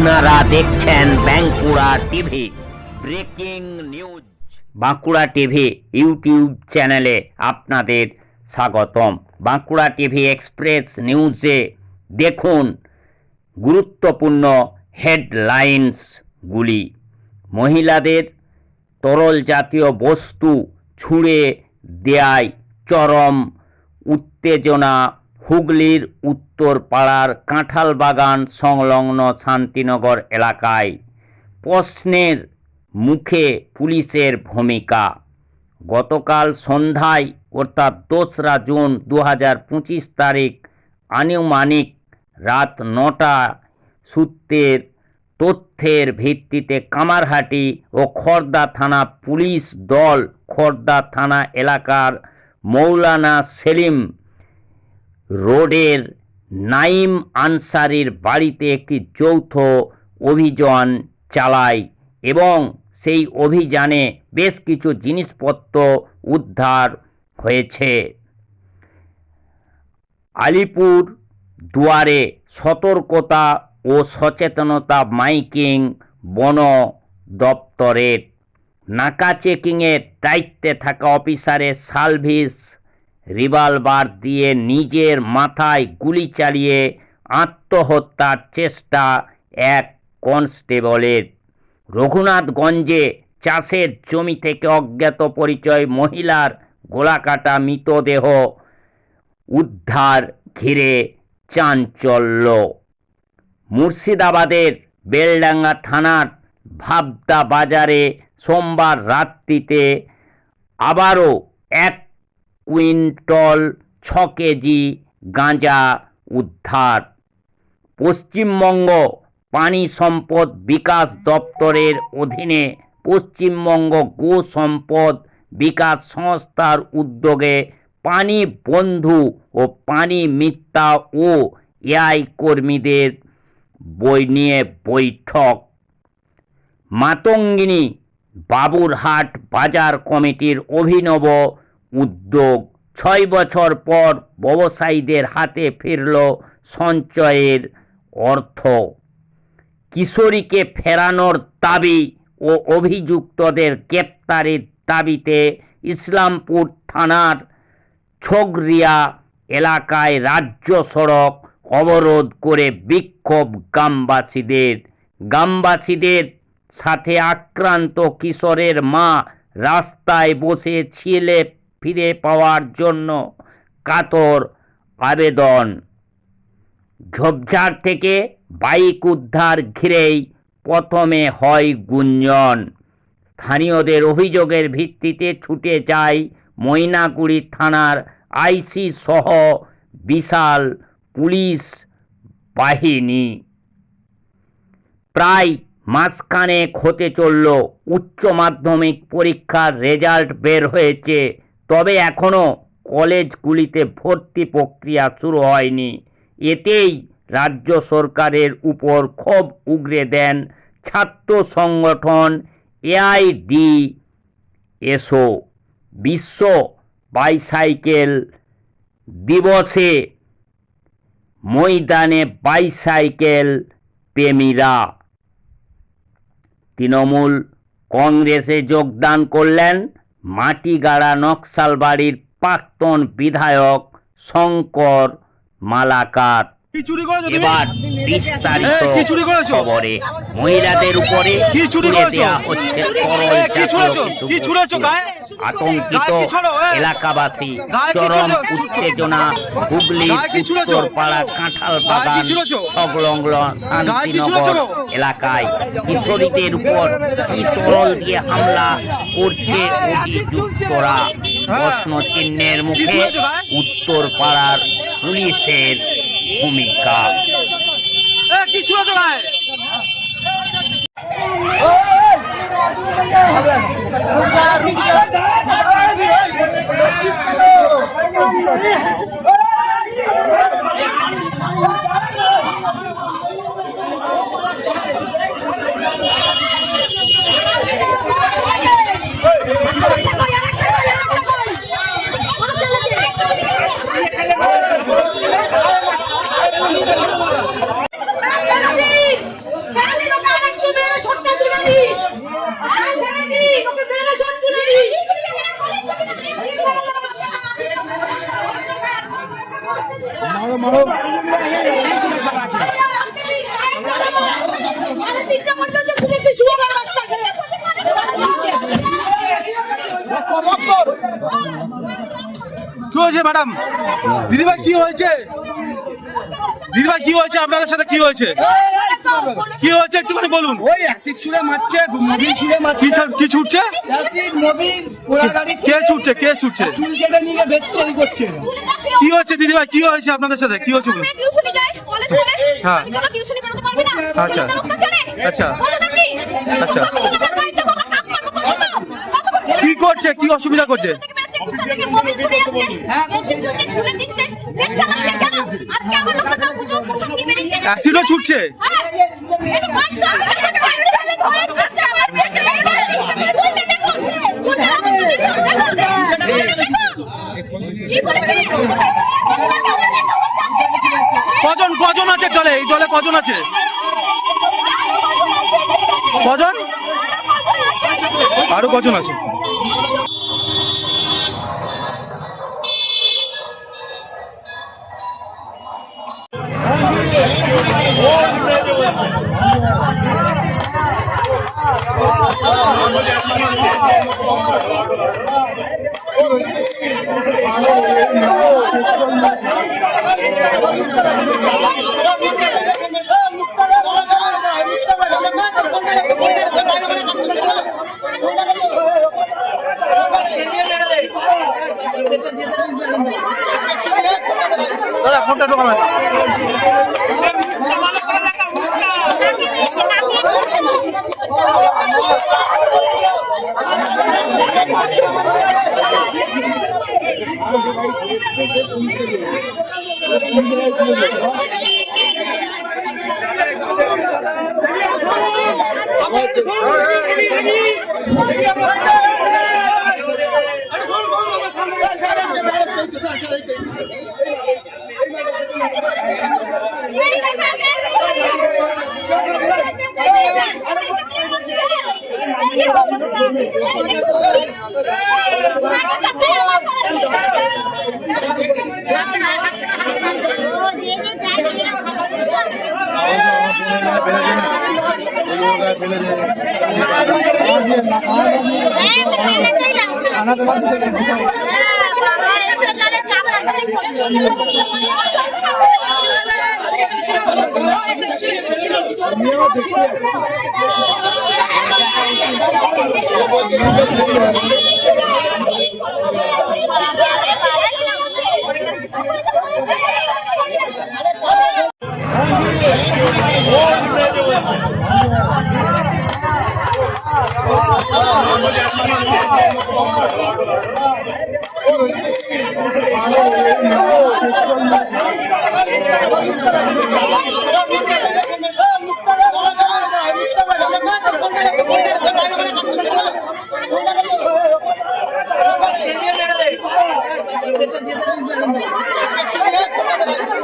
আপনারা দেখছেন Bankura TV breaking news. Bankura TV YouTube চ্যানেলে আপনাদের স্বাগতম। বাঁকুড়া টিভি এক্সপ্রেস নিউজে দেখুন গুরুত্বপূর্ণ হেডলাইন্সগুলি। মহিলাদের তরল জাতীয় বস্তু ছুঁড়ে দেয়ায় চরম উত্তেজনা হুগলির উত্তরপাড়ার কাঁঠালবাগান সংলগ্ন শান্তিনগর এলাকায়। প্রশ্নের মুখে পুলিশের ভূমিকা। গতকাল সন্ধ্যায় অর্থাৎ 2রা জুন 2025 তারিখ আনুমানিক রাত 9টা সূত্রের তথ্যের ভিত্তিতে কামারহাটি ও খড়দা থানা পুলিশ দল খড়দা থানা এলাকার মৌলানা সেলিম রোডের নাইম আনসারির বাড়িতে একটি যৌথ অভিযান চালায় এবং সেই অভিযানে বেশ কিছু জিনিসপত্র উদ্ধার হয়েছে। আলিপুর দুয়ারে সতর্কতা ও সচেতনতা মাইকিং। বন দপ্তরের নাকা চেকিংয়ের দায়িত্বে থাকা অফিসারের সার্ভিস রিভলভার দিয়ে নিজের মাথায় গুলি চালিয়ে আত্মহত্যার চেষ্টা এক কনস্টেবলের। রঘুনাথগঞ্জে চাষের জমি থেকে অজ্ঞাত পরিচয় মহিলার গলাকাটা মৃতদেহ উদ্ধার ঘিরে চাঞ্চল্য। মুর্শিদাবাদের বেলডাঙ্গা থানার ভাবদা বাজারে সোমবার রাত্রিতে আবারও 1 কুইন্টল 6 কেজি গাঁজা উদ্ধার। পশ্চিমবঙ্গ পানি সম্পদ বিকাশ দপ্তরের অধীনে পশ্চিমবঙ্গ গো সম্পদ বিকাশ সংস্থার উদ্যোগে পানি বন্ধু ও পানি মিত্রা ও এআই কর্মীদের নিয়ে বৈঠক। মাতঙ্গিনী বাবুরহাট বাজার কমিটির অভিনব উদ্যোগ। 6 বছর পর ব্যবসায়ীদের হাতে ফিরল সঞ্চয়ের অর্থ। কিশোরীকে ফেরানোর দাবি ও অভিযুক্তদের গ্রেপ্তারের দাবিতে ইসলামপুর থানার ছগরিয়া এলাকায় রাজ্য সড়ক অবরোধ করে বিক্ষোভ গ্রামবাসীদের। গ্রামবাসীদের সাথে আক্রান্ত কিশোরের মা রাস্তায় বসে ছেলে ফিরে পাওয়ার জন্য কাতর আবেদন। ঝোপঝাড় থেকে বাইক উদ্ধার ঘিরেই প্রথমে হয় গুঞ্জন। স্থানীয়দের অভিযোগের ভিত্তিতে ছুটে যায় ময়নাগুড়ি থানার আইসি সহ বিশাল পুলিশ বাহিনী। প্রায় মাসখানেক হতে চলল উচ্চ মাধ্যমিক পরীক্ষার রেজাল্ট বের হয়েছে, তবে এখনও কলেজগুলিতে ভর্তি প্রক্রিয়া শুরু হয়নি। এতেই রাজ্য সরকারের উপর ক্ষোভ উগরে দেন ছাত্র সংগঠন এআইডিএসও। বিশ্ব বাইসাইকেল দিবসে ময়দানে বাইসাইকেল প্রেমীরা। তৃণমূল কংগ্রেসে যোগদান করলেন মাটিগাড়া নকশালবাড়ির প্রাক্তন বিধায়ক শঙ্কর মালাকার। এবার বিস্তারিত খবরে। মহিলাদের উপরে ছুড়ে দেওয়া হচ্ছে তরল জাতীয় আতঙ্কিত এলাকাবাসী। চরম উত্তেজনা হুগলির উত্তরপাড়া কাঁঠালবাগান সংলগ্ন শান্তিনগর এলাকায়। কিশোরীদের উপর কি তরল দিয়ে হামলা করছে অভিযুক্তরা? প্রশ্ন চিহ্নের মুখে উত্তরপাড়ার পুলিশের ভূমিকা। কি হয়েছে ম্যাডাম? দিদিভাই কি হয়েছে? দিদিভাই কি হয়েছে? আপনাদের সাথে কি হয়েছে? কি হয়েছে একটুখানি বলুন। ওই অ্যাসিড ছুঁড়ে মারছে, মোবিল ছুঁড়ে মারছে। কি ছুটছে? অ্যাসিড, মোবিল, পোড়া গাড়ি। কে ছুটছে? কে ছুটছে? চুল কেটে নিয়ে বেচছে, এই করছে। কি হয়েছে দিদিভাই? কি হয়েছে আপনাদের সাথে? কি হয়েছে বলুন। টিউশনি যায় কলেজ করে হ্যাঁ। কোনো টিউশনি বেরোতে পারবে না। আচ্ছা। আচ্ছা। আচ্ছা। কি করছে? কি অসুবিধা করছে? অ্যাসিডও ছুটছে? কজন আছে দলে? এই দলে কজন আছে? কজন? আরো কজন আছে? দাদা ফোনটা ঢোকাবেন।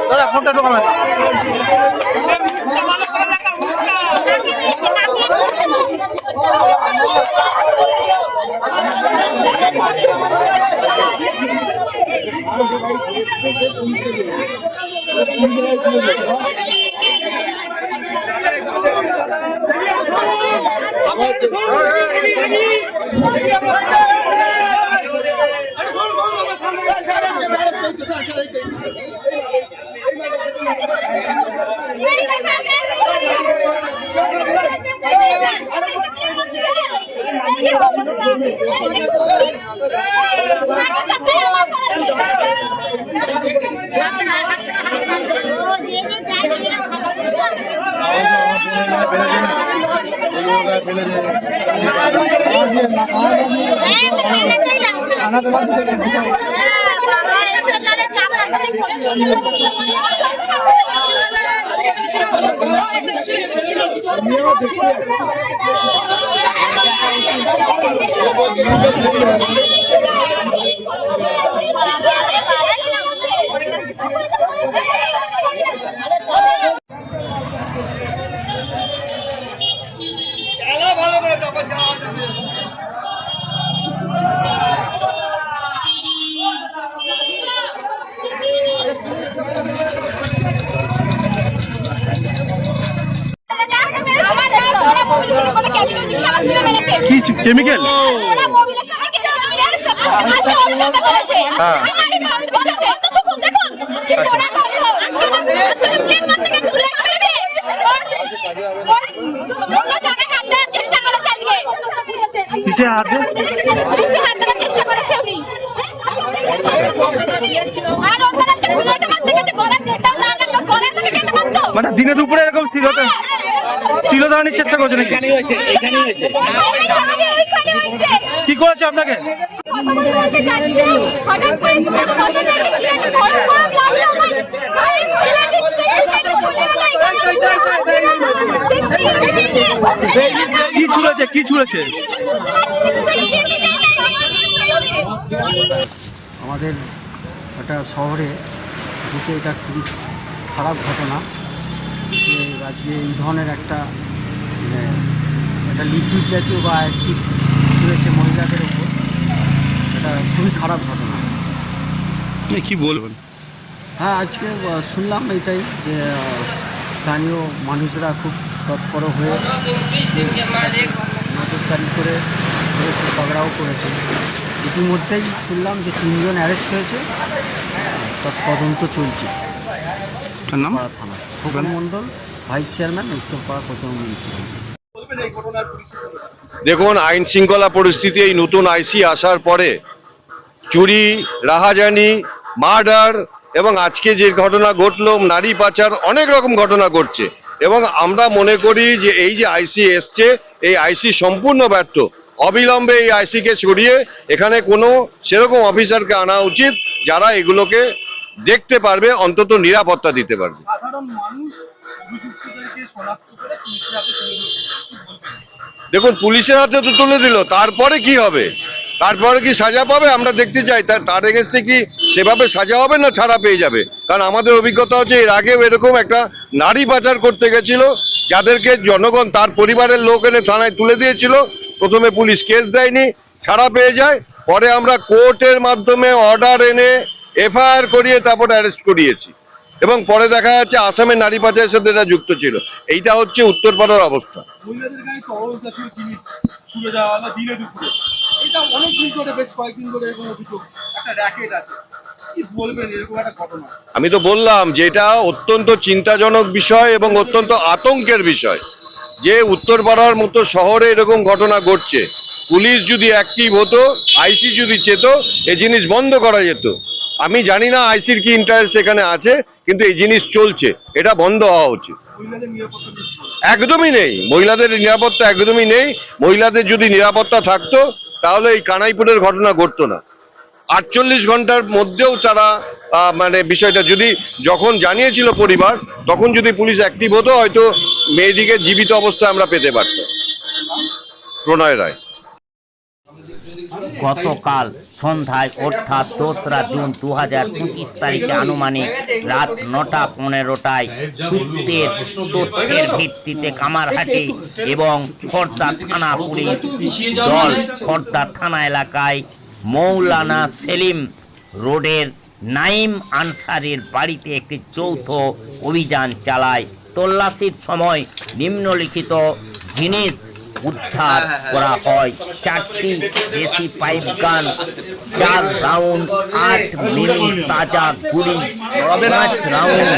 দাদা ফোনটা ঢোকাবেন। ভালো কেমিক্যাল ওরা মোবিলের সাথে কেমিক্যালের সাথে আজকে ওর সাথে করেছে আমারই বাউন্ড করেছে তো শুকুন দেখুন কি পোড়া গন্ধ আজকে প্লেন মারতে গিয়ে ঝুলে পড়েছে অন্য জায়গায় হাত দেওয়ার চেষ্টা করেছে আজকে কিসে হাতে হাত দেওয়ার চেষ্টা করেছে উনি আর ওখানে একটা বুলেট মারতে গেছে গলা কেটে না লাগলো গলা থেকে কেটে মারতো মানে দিনে দুপুরে এরকম শিলধারণের চেষ্টা করছে নাকি? কি করেছে আপনাকে? কি ছুঁড়েছে কি ছুঁড়েছে? আমাদের একটা শহরে ঢুকে এটা খুবই খারাপ ঘটনা যে আজকে এই ধরনের একটা লিকুইড জাতীয় বা অ্যাসিড ছুঁড়েছে মহিলাদের ওপর। এটা খুবই খারাপ ঘটনা। কি বলবেন? হ্যাঁ, আজকে শুনলাম এটাই যে স্থানীয় মানুষরা খুব তৎপর হয়ে নজরদারি করে করেছে, পকড়াও করেছে। ইতিমধ্যেই শুনলাম যে 3 জন অ্যারেস্ট হয়েছে, তদন্ত চলছে। উত্তরপাড়া থানা খোকন মণ্ডল, ভাইস চেয়ারম্যান, উত্তরপাড়া প্রথম মিউনিসিপ্যালিটি। দেখুন, আইন শৃঙ্খলা পরিস্থিতি এই নতুন আইসি আসার পরে চুরি, রাহাজানি, মার্ডার এবং আজকে যে ঘটনা ঘটলো নারী পাচার, অনেক রকম ঘটনা ঘটছে। এবং আমরা মনে করি যে এই যে আইসি এসছে, এই আইসি সম্পূর্ণ ব্যর্থ। অবিলম্বে এই আইসিকে সরিয়ে এখানে কোনো সেরকম অফিসারকে আনা উচিত যারা এগুলোকে দেখতে পারবে, অন্তত নিরাপত্তা দিতে পারবে। সাধারণ মানুষ অভিযুক্তদেরকে শনাক্ত করে পুলিশের হাতে তুলে দিচ্ছে। দেখুন, পুলিশের হাতে তো তুলে দিল, তারপরে কি হবে? তারপরে কি সাজা পাবে? আমরা দেখতে চাই তার এগেন্সটে কি সেভাবে সাজা হবে না ছাড়া পেয়ে যাবে। কারণ আমাদের অভিজ্ঞতা হচ্ছে এর আগেও এরকম একটা নারী পাচার করতে গেছিল, যাদেরকে জনগণ তার পরিবারের লোক এনে থানায় তুলে দিয়েছিল। প্রথমে পুলিশ কেস দেয়নি, ছাড়া পেয়ে যায়। পরে আমরা কোর্টের মাধ্যমে অর্ডার এনে এফআইআর করিয়ে তারপর অ্যারেস্ট করিয়েছি। এবং পরে দেখা যাচ্ছে আসামের নারী পাচারের সাথে এরা যুক্ত ছিল। এইটা হচ্ছে উত্তরপাড়ার অবস্থা। মহিলাদের গায়ে তরল জাতীয় জিনিস ছুড়ে দেওয়া হলো দিনে দুপুরে। এটা অনেক দিন ধরে, বেশ কয়েকদিন ধরে এরকম অভিযোগ, একটা র্যাকেট আছে। কি বলবেন এরকম একটা ঘটনা? আমি তো বললাম যে এটা অত্যন্ত চিন্তাজনক বিষয় এবং অত্যন্ত আতঙ্কের বিষয় যে উত্তরপাড়ার মতো শহরে এরকম ঘটনা ঘটছে। পুলিশ যদি অ্যাক্টিভ হতো, আইসি যদি চেত, এই জিনিস বন্ধ করা যেত। আমি জানি না আইসির কি ইন্টারেস্ট এখানে আছে, কিন্তু এই জিনিস চলছে, এটা বন্ধ হওয়া উচিত। মহিলাদের নিরাপত্তা নিশ্চিত। একদমই নেই, মহিলাদের নিরাপত্তা একদমই নেই। মহিলাদের যদি নিরাপত্তা থাকতো তাহলে এই কানাইপুরের ঘটনা ঘটতো না। 48 ঘন্টার মধ্যেও তারা মানে বিষয়টা যদি যখন জানিয়েছিল পরিবার, তখন যদি পুলিশ অ্যাক্টিভ হতো, হয়তো মেয়েটিকে জীবিত অবস্থায় আমরা পেতে পারতাম। প্রণয় রায়। গতকাল সন্ধ্যায় অর্থাৎ 2রা জুন 2025 তারিখে আনুমানিক রাত 9:15টায় তথ্যের ভিত্তিতে কামারহাটি এবং খড়দা থানা পুলিশ দল খড়দা থানা এলাকায় মৌলানা সেলিম রোডের নাইম আনসারির বাড়িতে একটি যৌথ অভিযান চালায়। তল্লাশির সময় নিম্নলিখিত জিনিস উদ্ধার করা হয়: 4টি দেশি পাইপ গান, 4 রাউন্ড 8 মিলি তাজা গুলি, 5 রাউন্ড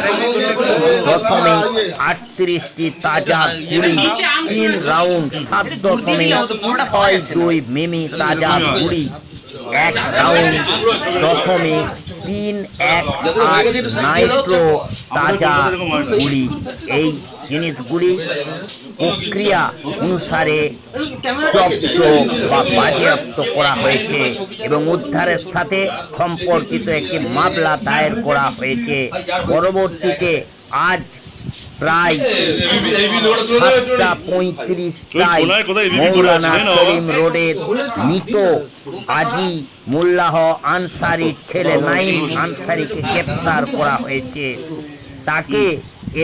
0.38টি তাজা গুলি, 3 রাউন্ড 7.62 মিমি তাজা গুলি, 1 রাউন্ড 0.318 নাইট্রো তাজা গুলি। এই জিনিসগুলি প্রক্রিয়া অনুসারে জব্দ বা বাজেয়াপ্ত করা হয়েছে এবং উদ্ধারের সাথে সম্পর্কিত একটি মামলা দায়ের করা হয়েছে। পরবর্তীতে আজ প্রায় 7:35টায় মৌলানা সেলিম রোডের মৃত আজি মোল্লাহ আনসারির ছেলে নাইম আনসারিকে গ্রেপ্তার করা হয়েছে। তাকে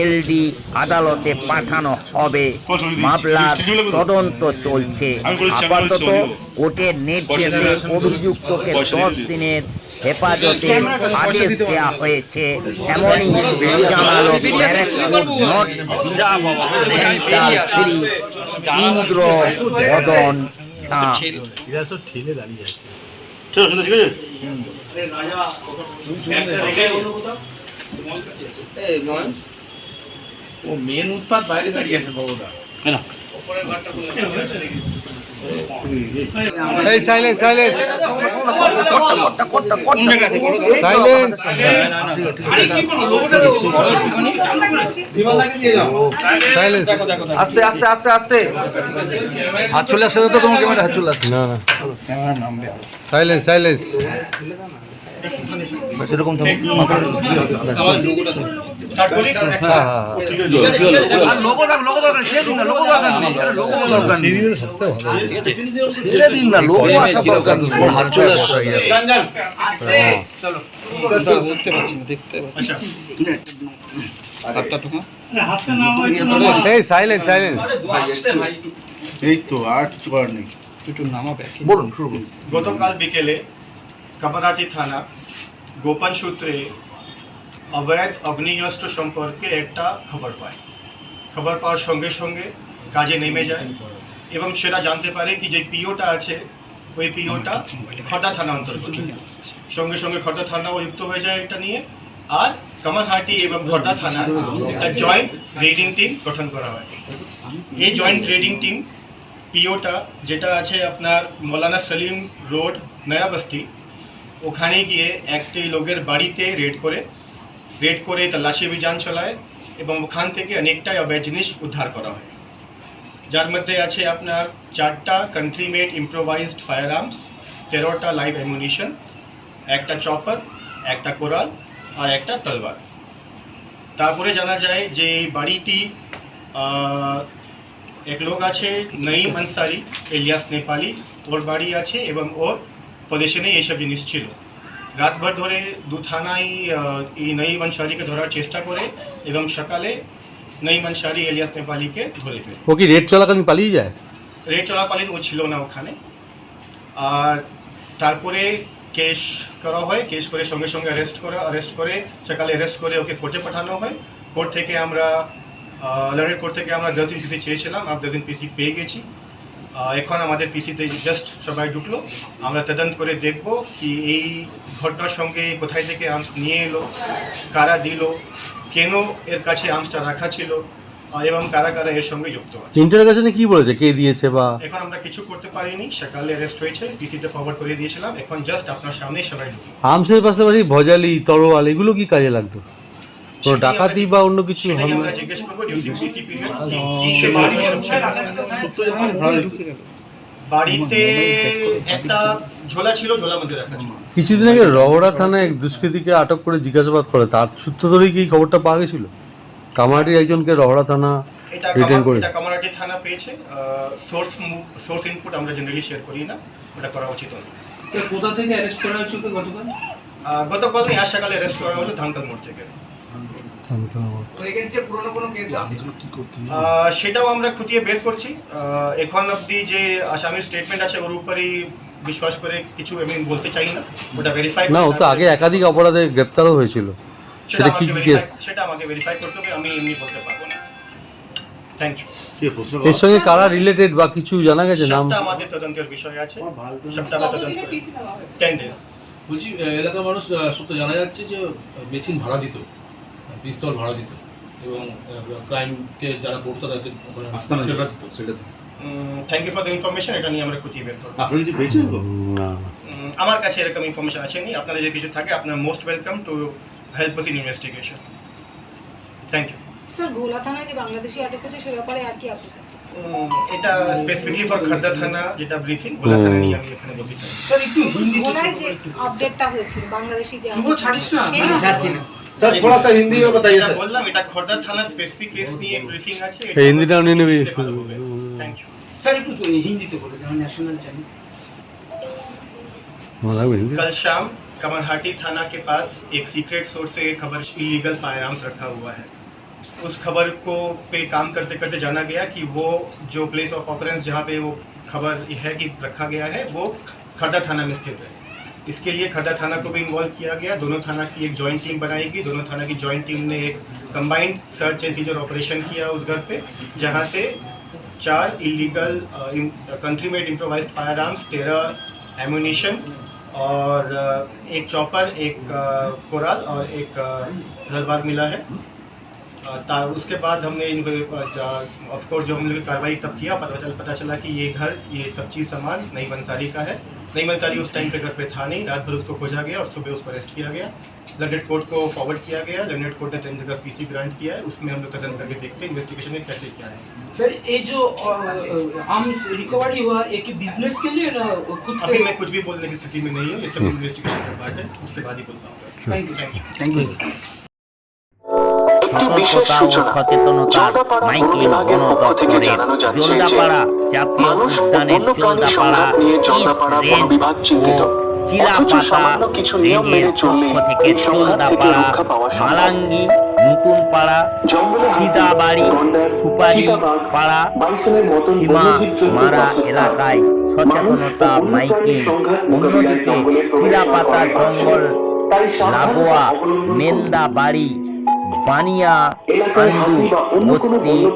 এলডি আদালতে পাঠানো হবে। মামলার তদন্ত চলছে। আপাতত কোর্টের নির্দেশে অভিযুক্তকে 10 দিনের হেফাজতের আদেশ দেওয়া হয়েছে। এমনই জানালো ব্যারাকপুর নর্থ শ্রী ইন্দ্র বদন হ্যাঁ এরা সব ঠেলে দাঁড়িয়ে আছে। ও মেন উৎপাত বাইরে দাঁড়িয়ে আছে বাবুদা। এই সাইলেন্স সাইলেন্স সাইলেন্স সাইলেন্স আস্তে আস্তে আস্তে আস্তে হাত চলে আসছে তো তোমার ক্যামেরা হাত চলে আসছে না না সাইলেন্স সাইলেন্স সেরকম লোগো দরকার ছেড়ে দিন না, লোগো দরকার নেই, লোগো দরকার নেই, ছেড়ে দিন না, লোগো আসা দরকার নেই, হাত চলে আসছে। এই সাইলেন্স সাইলেন্স এই তো আর কিছু করার নেই, বলুন শুরু করুন। গতকাল বিকেলে কামারহাটি থানা গোপন সূত্রে অবৈধ অগ্নিয়স্ত্র সম্পর্কে একটা খবর পায়। খবর পাওয়ার সঙ্গে সঙ্গে কাজে নেমে যায় এবং সেটা জানতে পারে কি যে পিওটা আছে ওই পিওটা খড়দা থানা অন্তর্গত। সঙ্গে সঙ্গে খড়দা থানাও যুক্ত হয়ে যায় এটা নিয়ে, আর কামারহাটি এবং খড়দা থানা একটা জয়েন্ট রেডিং টিম গঠন করা হয়। এই জয়েন্ট রেডিং টিম পিওটা যেটা আছে আপনার মৌলানা সলিম রোড নয়া বস্তি, ওখানে গিয়ে একটি লোকের বাড়িতে রেড করে তল্লাশি অভিযান চালায় এবং ওখান থেকে অনেকটাই অবৈধ জিনিস উদ্ধার করা হয়, যার মধ্যে আছে আপনার 4টা country made improvised fire arms, 13টা লাইভ অ্যামুনিশন, একটা চপার, একটা কোরাল আর একটা তলবার। তারপরে জানা যায় যে এই বাড়িটি এক লোক আছে নঈম আনসারি এলিয়াস নেপালি, ওর বাড়ি আছে এবং ওর পজিশনে এইসব জিনিস ছিল। রাতভর ধরে দু থানায় এই নঈম আনসারিকে ধরার চেষ্টা করে এবং সকালে নঈম আনসারি এলিয়াস নেপালিকে ধরে ফেলে। ও কি রেড চলাকালীন পালিয়ে যায়? রেড চলাকালীন ও ছিল না ওখানে। আর তারপরে কেস করা হয়, কেস করে সঙ্গে সঙ্গে অ্যারেস্ট করে সকালে অ্যারেস্ট করে ওকে কোর্টে পাঠানো হয়। কোর্ট থেকে আমরা লন্ডন কোর্ট থেকে আমরা 10 দিন পিসি চেয়েছিলাম, আমরা 10 দিন পিসি পেয়ে গেছি। এখন আমাদের পিসিতে জাস্ট সবাই ঢুকলো, আমরা তদন্ত করে দেখব কি এই ঘটনার সঙ্গে কোথায় থেকে আর্মস নিয়ে এলো, কারা দিল, কেন এর কাছে আর্মসটা রাখা ছিল এবং কারা কারা এর সঙ্গে যুক্ত আছে। ইন্টারোগেশনে কি বলেছে, কে দিয়েছে বা? এখন আমরা কিছু করতে পারিনি, সকালে অ্যারেস্ট হয়েছে, পিসিতে ফরওয়ার্ড করে দিয়েছিলাম, এখন জাস্ট আপনার সামনে সবাই ঢুকলো। আর্মসের পাশাপাশি ভজালি তরোয়াল এগুলো কি কাজে লাগতো? তো ডাকাতি বা অন্য কিছু সেটাই হবে? আমরা জিজ্ঞেস করবো ডিউরিং পিসি পিরিয়ড কি সে বাড়ি ছিল। বাড়িতে একটা ঝোলা ছিল, ঝোলার মধ্যে রাখা ছিল। কিছুদিন আগে রওড়া থানায় এক দুষ্কৃতীকে আটক করে জিজ্ঞাসাবাদ করে, তার সূত্র ধরেই কি খবরটা পাওয়া গেছিল? কামারহাটির একজনকে রওড়া থানা রিটেন করে। এটা কামারহাটি থানা পেয়েছে। সোর্স ইনপুট আমরা জেনারেলি শেয়ার করি না, ওটা করা উচিত নয়। কোথা থেকে অ্যারেস্ট করা হয়েছে গতকাল? গতকাল আজ সকালে অ্যারেস্ট করা হলো ধানকাল মোড় থেকে। সেটাও আমরা খুঁটিয়ে বের করছি। এখন অবধি যে আসামির স্টেটমেন্ট আছে ওর উপরই বিশ্বাস করে কিছু আমি বলতে চাই না, ওটা ভেরিফাই না, ও তো আগে একাধিক অপরাধে গ্রেপ্তারও হয়েছিল, সেটা কি কি কেস? সেটা আমাকে ভেরিফাই করতে হবে, আমি এমনি বলতে পারবো না। Thank you. এর সঙ্গে কারা রিলেটেড বা কিছু জানা গেছে নাম? সবটা আমাদের তদন্তের বিষয় আছে, সবটা আমরা তদন্ত করি। 10 days। বলছি এলাকার মানুষ সূত্রে জানা যাচ্ছে যে মেশিন ভাড়া দিত, পিস্তল ভাড়া দিত এবং ক্রাইমকে যারা করতো তাদের সেটা দিত। Thank you for the information, এটা নিয়ে আমরা খুঁটিয়ে বের করব। আপনি কিছু পেয়েছেন? না, আমার কাছে এরকম ইনফরমেশন আসেনি। আপনারা যদি কিছু থাকে আপনারা most welcome to help us in investigation. Thank you. Sir Gola থানায় যে বাংলাদেশি আটক হয়েছে সে ব্যাপারে আর কি আপডেট আছে? এটা স্পেসিফিকলি ফর খড়দা থানা যেটা ব্রিফিং, গোলা থানা নিয়ে আমি এখানে বলতে চাই। স্যার একটু হিন্দিতে গোলায় যে আপডেটটা হয়েছিল বাংলাদেশি যে শুভ ছাড়িস না, যাচ্ছি না স্যার থোড়া সা হিন্দি में बताइए এটা सर। বললাম এটা খড়দা থানার স্পেসিফিক কেস নিয়ে ব্রিফিং আছে। এই হিন্দিটাও নিয়ে নেবে। Thank you. স্যার একটু হিন্দিতে বলে যেমন ন্যাশনাল চ্যানেল। कल शाम कमरहाटी थाना के पास एक सीक्रेट सोर्स से खबर इलीगल फायर आर्म्स रखा हुआ है। उस खबर को पे काम करते करते जाना गया कि वो जो प्लेस ऑफ ऑकरेंस जहाँ पे वो खबर है कि रखा गया है वो खड़दा थाना में स्थित है। इसके लिए खड़दा थाना को भी इन्वॉल्व किया गया। दोनों थाना की एक जॉइंट टीम बनाई गई। दोनों थाना की जॉइंट टीम ने एक combined search and seizure operation किया उस घर पे, जहाँ से 4 illegal country made improvised fire arms, 13 ammunition और एक चॉपर, एक कोराल और एक तलवार मिला है। उसके बाद हमने इनको ऑफकोर्स जो हम लोग कार्रवाई तब किया, पता चला कि ये सब चीज़ सामान नई मंसारी का है। नई मंसारी उस टाइम पे घर पे था नहीं, रात भर उसको खोजा गया और सुबह उसको अरेस्ट किया गया। लंडेड कोर्ट को फॉरवर्ड किया गया, लंडेड कोर्ट ने 10 जगह पीसी ग्रांट किया है, उसमें हम लोग तदन करके देखते हैं इन्वेस्टिगेशन में कैसे क्या है। सर ये जो आर्म्स रिकवरी हुआ एक बिजनेस के लिए ना खुद अभी मैं कुछ भी बोलने की स्थिति में नहीं हूँ, ये सब इन्वेस्टिगेशन का पार्ट है, उसके बाद ही बोल पाऊंगा। थैंक यू সতর্কতা ও সচেতনতা মাইকিং বন দপ্তরের জলদাপাড়া জাতীয় উদ্যানের জলদাপাড়া ইস্ট রেঞ্জ ও চিলাপাতা রেঞ্জের পক্ষ থেকে জলদাপাড়া, মালাঙ্গি, নতুন পাড়া, সিদাবাড়ি, সুপারি পাড়া, সীমা মারা এলাকায় সচেতনতা মাইকিং। অন্যদিকে চিলাপাতা জঙ্গল লাগোয়া মেন্দা বাড়ি, বানিয়া আন্দু বস্তি ও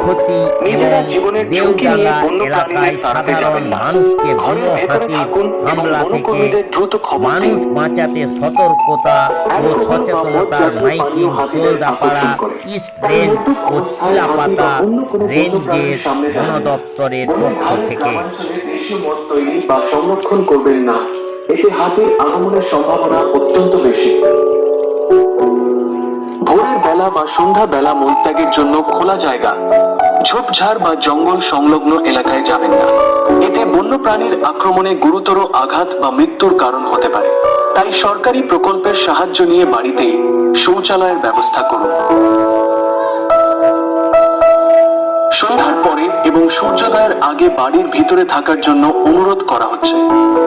ক্ষতি এবং দেওডাঙ্গা এলাকায় সাধারণ মানুষকে বন্য হাতির হামলা থেকে মানুষ বাঁচাতে সতর্কতা ও সচেতনতার মাইকিং জলদাপাড়া ইস্ট রেঞ্জ ও চিলাপাতা রেঞ্জের বন দপ্তরের পক্ষ থেকে। বা সংরক্ষণ করবেন না, এতে হাতির আগমনের সম্ভাবনা অত্যন্ত বেশি। ভোরের বেলা বা সন্ধ্যা বেলা মলত্যাগের জন্য খোলা জায়গা, ঝোপঝাড় বা জঙ্গল সংলগ্ন এলাকায় যাবেন না। এতে বন্যপ্রাণীর আক্রমণে গুরুতর আঘাত বা মৃত্যুর কারণ হতে পারে। তাই সরকারি প্রকল্পের সাহায্য নিয়ে বাড়িতেই শৌচালয়ের ব্যবস্থা করুন। সন্ধ্যার পরে এবং সূর্যোদয়ের আগে বাড়ির ভিতরে থাকার জন্য অনুরোধ করা হচ্ছে।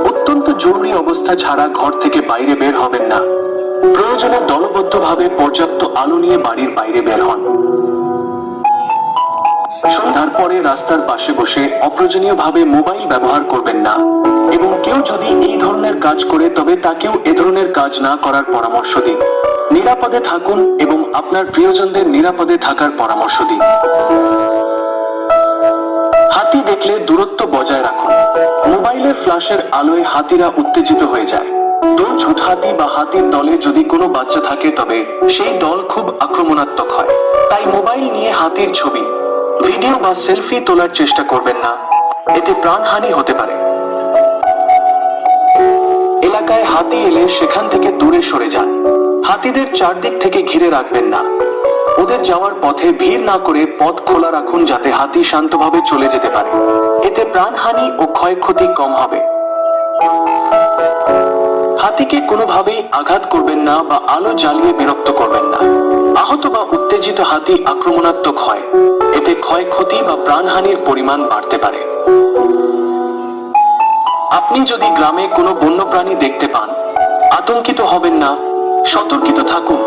অত্যন্ত জরুরি অবস্থা ছাড়া ঘর থেকে বাইরে বের হবেন না। প্রয়োজনে দলবদ্ধভাবে পর্যাপ্ত আলো নিয়ে বাড়ির বাইরে বের হন। সন্ধ্যার পরে রাস্তার পাশে বসে অপ্রয়োজনীয়ভাবে মোবাইল ব্যবহার করবেন না এবং কেউ যদি এই ধরনের কাজ করে তবে তাকেও এ ধরনের কাজ না করার পরামর্শ দিন। নিরাপদে থাকুন এবং আপনার প্রিয়জনদের নিরাপদে থাকার পরামর্শ দিন। হাতি দেখলে দূরত্ব বজায় রাখুন। মোবাইলের ফ্ল্যাশের আলোয় হাতিরা উত্তেজিত হয়ে যায়। দৌড়ঝুট হাতি বা হাতির দলে যদি কোনো বাচ্চা থাকে তবে সেই দল খুব আক্রমণাত্মক হয়। তাই মোবাইল নিয়ে হাতির ছবি, ভিডিও বা সেলফি তোলার চেষ্টা করবেন না, এতে প্রাণহানি হতে পারে। এলাকায় হাতি এলে সেখান থেকে দূরে সরে যান। হাতিদের চারদিক থেকে ঘিরে রাখবেন না। ওদের যাওয়ার পথে ভিড় না করে পথ খোলা রাখুন যাতে হাতি শান্তভাবে চলে যেতে পারে। এতে প্রাণহানি ও ক্ষয়ক্ষতি কম হবে। হাতিকে কোনোভাবেই আঘাত করবেন না বা আলো জ্বালিয়ে বিরক্ত করবেন না। আহত বা উত্তেজিত হাতি আক্রমণাত্মক হয়, এতে ক্ষয়ক্ষতি বা প্রাণহানির পরিমাণ বাড়তে পারে। আপনি যদি গ্রামে কোনো বন্যপ্রাণী দেখতে পান, আতঙ্কিত হবেন না, সতর্কিত থাকুন।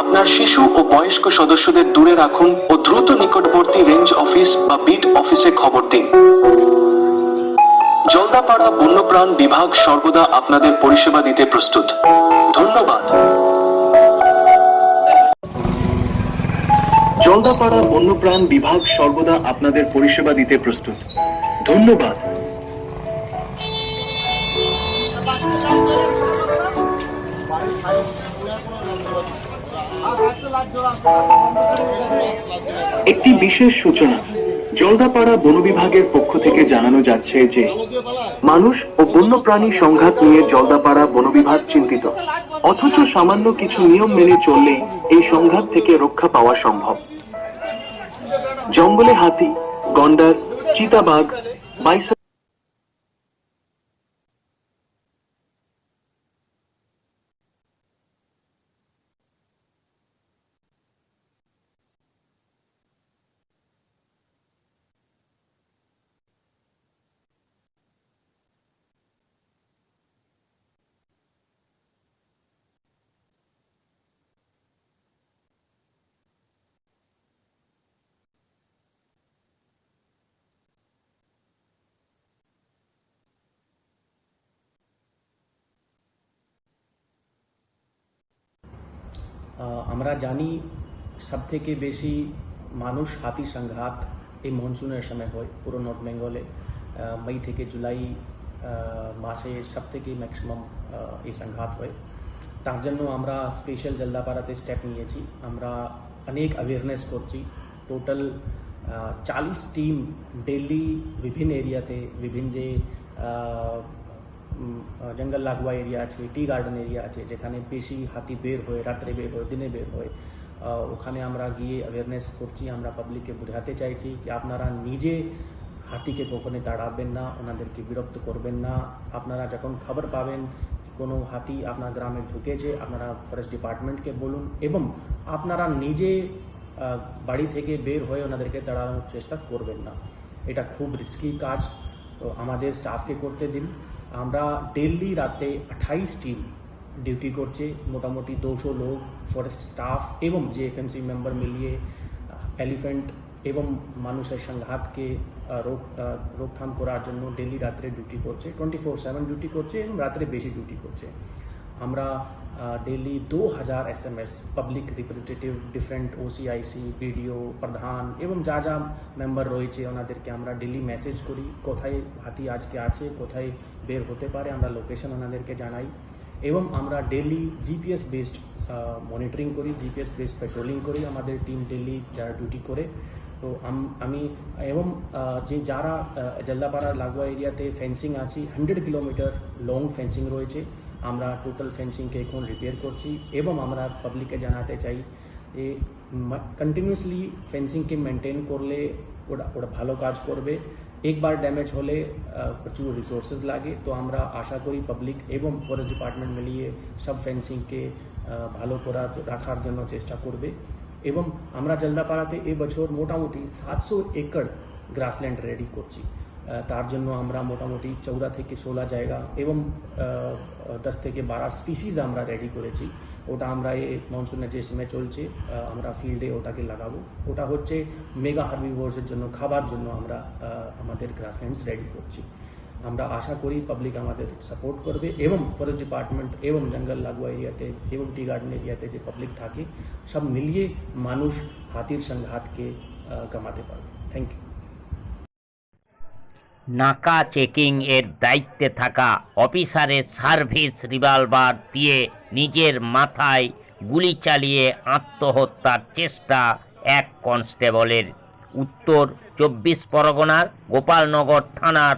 আপনার শিশু ও বয়স্ক সদস্যদের দূরে রাখুন ও দ্রুত নিকটবর্তী রেঞ্জ অফিস বা বিট অফিসে খবর দিন। জলদাপাড়া বন্যপ্রাণ বিভাগ সর্বদা আপনাদের পরিষেবা দিতে প্রস্তুত। ধন্যবাদ। জলদাপাড়া বন্যপ্রাণ বিভাগ সর্বদা আপনাদের পরিষেবা দিতে প্রস্তুত। ধন্যবাদ। একটি বিশেষ সূচনা। জলদাপাড়া বন বিভাগের পক্ষ থেকে জানানো যাচ্ছে যে মানুষ ও বন্যপ্রাণী সংঘাত নিয়ে জলদাপাড়া বন বিভাগ চিন্তিত। অথচ সামান্য কিছু নিয়ম মেনে চললেই এই সংঘাত থেকে রক্ষা পাওয়া সম্ভব। জঙ্গলে হাতি, গন্ডার, চিতাবাঘ, বাইসন আমরা জানি সবথেকে বেশি মানুষ হাতি সংঘাত এই মনসুনের সময় হয় পুরো নর্থ বেঙ্গলে। মই থেকে জুলাই মাসে সব থেকে ম্যাক্সিমাম এই সংঘাত হয়। তার জন্য আমরা স্পেশাল জলদাপাড়াতে স্টেপ নিয়েছি। আমরা অনেক অ্যাওয়ারনেস করছি। টোটাল 40 টিম ডেলি বিভিন্ন এরিয়াতে, বিভিন্ন যে জঙ্গল লাগোয়া এরিয়া আছে, টি গার্ডেন এরিয়া আছে, যেখানে বেশি হাতি বের হয়, রাত্রে বের হয়, দিনে বের হয়, ওখানে আমরা গিয়ে অ্যাওয়ারনেস করছি। আমরা পাবলিককে বোঝাতে চাইছি কি আপনারা নিজে হাতিকে কখনো তাড়াবেন না, ওনাদেরকে বিরক্ত করবেন না। আপনারা যখন খবর পাবেন কোনো হাতি আপনার গ্রামে ঢুকেছে, আপনারা ফরেস্ট ডিপার্টমেন্টকে বলুন এবং আপনারা নিজে বাড়ি থেকে বের হয়ে ওনাদেরকে তাড়ানোর চেষ্টা করবেন না। এটা খুব রিস্কি কাজ, তো আমাদের স্টাফকে করতে দিন। আমরা ডেলি রাতে 28 টিম ডিউটি করছে, মোটামুটি 200 লোক ফরেস্ট স্টাফ এবং JFMC মেম্বার মিলিয়ে এলিফেন্ট এবং মানুষের সংঘাতকে রোকথাম করার জন্য ডেলি রাত্রে ডিউটি করছে, 24/7 ডিউটি করছে এবং রাত্রে বেশি ডিউটি করছে। আমরা daily 2000 SMS public representative, different OCIC, BDO, প্রধান এবং যা যা মেম্বার রয়েছে ওনাদেরকে আমরা ডেলি মেসেজ করি কোথায় হাতি আজকে আছে, কোথায় বের হতে পারে, আমরা লোকেশন ওনাদেরকে জানাই এবং আমরা ডেলি GPS বেসড মনিটরিং করি, GPS বেসড পেট্রোলিং করি আমাদের টিম ডেলি যারা ডিউটি করে। তো আমি এবং যে যারা জলদাপাড়া লাগোয়া এরিয়াতে ফেন্সিং আছে, 100 কিলোমিটার লং ফেন্সিং রয়েছে, আমরা টোটাল ফেন্সিংকে এখন রিপেয়ার করছি এবং আমরা পাবলিককে জানাতে চাই যে কন্টিনিউসলি ফেন্সিংকে মেনটেন করলে ওটা ভালো কাজ করবে। একবার ড্যামেজ হলে প্রচুর রিসোর্সেস লাগে, তো আমরা আশা করি পাবলিক এবং ফরেস্ট ডিপার্টমেন্ট মিলিয়ে সব ফেন্সিংকে ভালো রাখার জন্য চেষ্টা করবে। এবং আমরা জলদাপাড়াতে এবছর মোটামুটি 700 একড় গ্রাসল্যান্ড রেডি করছি। তার জন্য আমরা মোটামুটি 14 থেকে 16 জায়গা এবং 10 থেকে 12 স্পিসিস আমরা রেডি করেছি। ওটা আমরা এই মনসুনের যে সময় চলছে আমরা ফিল্ডে ওটাকে লাগাবো। ওটা হচ্ছে মেগা হার্বিভোরসের জন্য, খাবার জন্য আমরা আমাদের গ্রাসল্যান্ডস রেডি করছি। আমরা আশা করি পাবলিক আমাদের সাপোর্ট করবে এবং ফরেস্ট ডিপার্টমেন্ট এবং জঙ্গল লাগোয়া এরিয়াতে এবং টি গার্ডেন এরিয়াতে যে পাবলিক থাকে সব মিলিয়ে মানুষ হাতির সংঘাতকে কমাতে পারবে। Thank you. নাকা চেকিং এর দায়িত্বে থাকা অফিসারের সার্ভিস রিভলভার দিয়ে নিজের মাথায় গুলি চালিয়ে আত্মহত্যার চেষ্টা এক কনস্টেবলের। উত্তর 24 পরগনার গোপালনগর থানার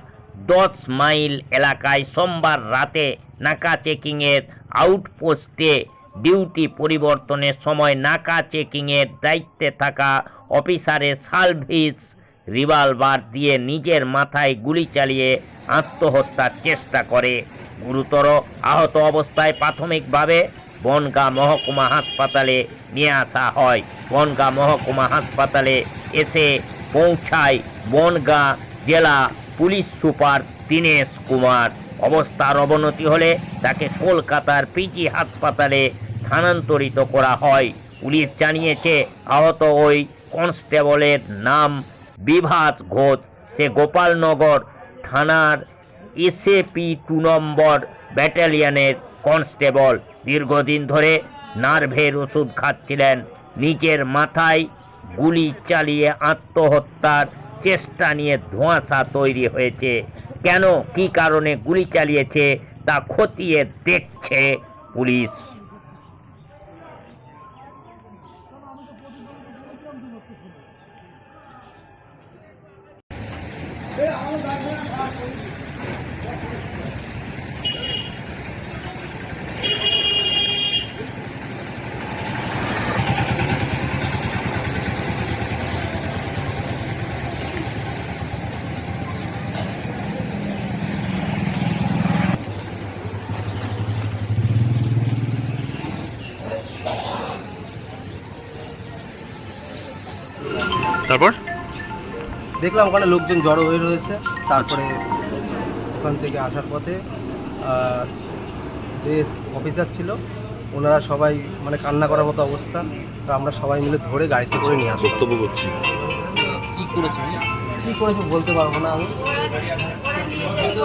10 মাইল এলাকায় সোমবার রাতে নাকা চেকিংয়ের আউটপোস্টে ডিউটি পরিবর্তনের সময় নাকা চেকিংয়ের দায়িত্বে থাকা অফিসারের সার্ভিস রিভলভার দিয়ে নিজের মাথায় গুলি চালিয়ে আত্মহত্যার চেষ্টা করে। গুরুতর আহত অবস্থায় প্রাথমিকভাবে বনগাঁ মহকুমা হাসপাতালে নিয়ে আসা হয়। বনগাঁ মহকুমা হাসপাতালে এসে পৌঁছায় বনগাঁ জেলা পুলিশ সুপার দীনেশ কুমার। অবস্থার অবনতি হলে তাকে কলকাতার পিজি হাসপাতালে স্থানান্তরিত করা হয়। পুলিশ জানিয়েছে আহত ওই কনস্টেবলের নাম বিভাস ঘোষ। সে গোপালনগর থানার SAP 2 নম্বর ব্যাটালিয়নের কনস্টেবল। দীর্ঘদিন ধরে নার্ভের ওষুধ খাচ্ছিলেন। নিজের মাথায় গুলি চালিয়ে আত্মহত্যার চেষ্টা নিয়ে ধোঁয়াশা তৈরি হয়েছে। কেন, কী কারণে গুলি চালিয়েছে তা খতিয়ে দেখছে পুলিশ। তারপর দেখলাম ওখানে লোকজন জড়ো হয়ে রয়েছে। তারপরে ওখান থেকে আসার পথে যে অফিসার ছিল ওনারা সবাই মানে কান্না করার মতো অবস্থা। তো আমরা সবাই মিলে ধরে গাড়িতে করে নিয়ে আসি। বক্তব্য করছি কী করেছে বলতে পারবো না আমি।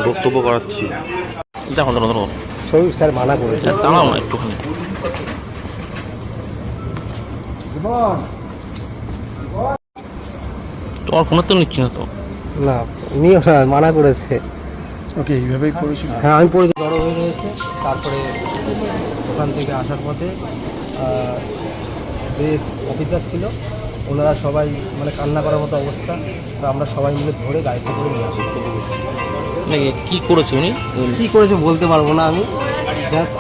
বক্তব্য করাচ্ছি। স্যার মানা করেছে। একটুখানি তোমার ফোনে তো নিচ্ছি না তো। না নিও না, মানা করেছে। ওকে এইভাবেই করেছিল। হ্যাঁ আমি পড়েছি, জড়ো হয়ে রয়েছে। তারপরে ওখান থেকে আসার পথে যে অফিসার ছিল ওনারা সবাই মানে কান্না করার মতো অবস্থা, তো আমরা সবাই মিলে ধরে গাড়িতে করে নিয়ে আসি। নাকি কি করেছে উনি? কী করেছে বলতে পারবো না আমি, জাস্ট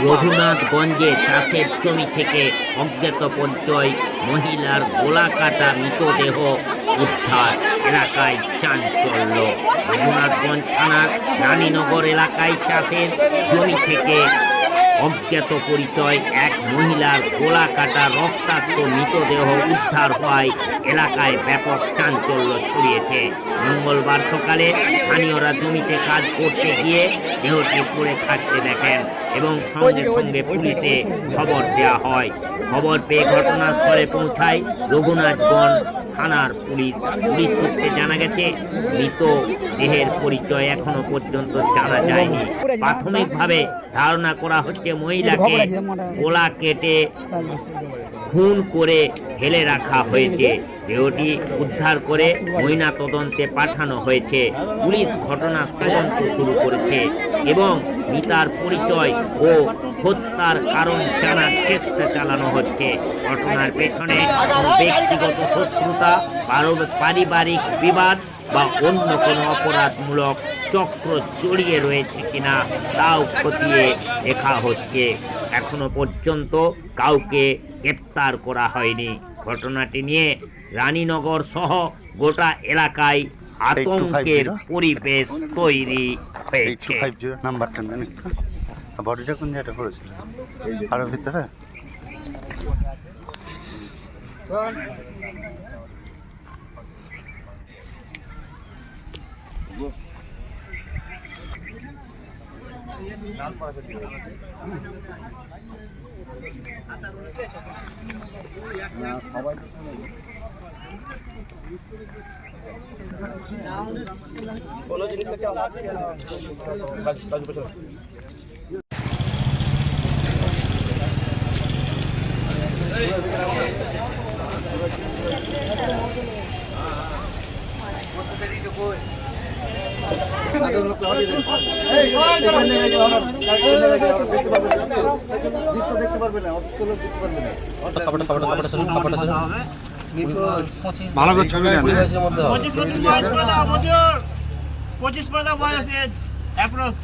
রঘুনাথগঞ্জে চাষের জমি থেকে অজ্ঞাত পরিচয় মহিলার গলা কাটা মৃতদেহ উদ্ধার, এলাকায় চাঞ্চল্য। রঘুনাথগঞ্জ থানার রানীনগর এলাকায় চাষের জমি থেকে অজ্ঞাত পরিচয় এক মহিলার গলা কাটা রক্তাক্ত মৃতদেহ উদ্ধার হওয়ায় এলাকায় ব্যাপক চাঞ্চল্য ছড়িয়েছে। মঙ্গলবার সকালে স্থানীয়রা জমিতে কাজ করতে গিয়ে দেহটি পড়ে থাকতে দেখেন এবং সঙ্গে সঙ্গে পুলিশে খবর দেওয়া হয়। খবর পেয়ে ঘটনাস্থলে পৌঁছায় রঘুনাথগঞ্জ থানার পুলিশ। পুলিশ সূত্রে জানা গেছে মৃত দেহের পরিচয় এখনো পর্যন্ত জানা যায়নি। প্রাথমিকভাবে ধারণা করা হচ্ছে মহিলাকে গলা কেটে খুন করে ফেলে রাখা হয়েছে। দেহটি উদ্ধার করে ময়না তদন্তে পাঠানো হয়েছে। পুলিশ ঘটনার তদন্ত শুরু করেছে এবং মৃতার পরিচয় ও হত্যার কারণ জানার চেষ্টা চালানো হচ্ছে। ঘটনার পেছনে ব্যক্তিগত শত্রুতা, পারিবারিক বিবাদ বা অন্য কোনো অপরাধমূলক চক্র জড়িয়ে রয়েছে কিনা তাও খতিয়ে দেখা হচ্ছে। এখনো পর্যন্ত কাউকে গ্রেপ্তার করা হয়নি। ঘটনাটি নিয়ে রানীনগর সহ গোটা এলাকায় আতঙ্কের পরিবেশ তৈরি হয়েছে। নাম্বারটা নেন, বডিটা কোন জায়গাটা করেছিল? আরো ভিতরে ভালো করে ছবি নেন। 25 করে দাও বয়স অ্যাপ্রোচ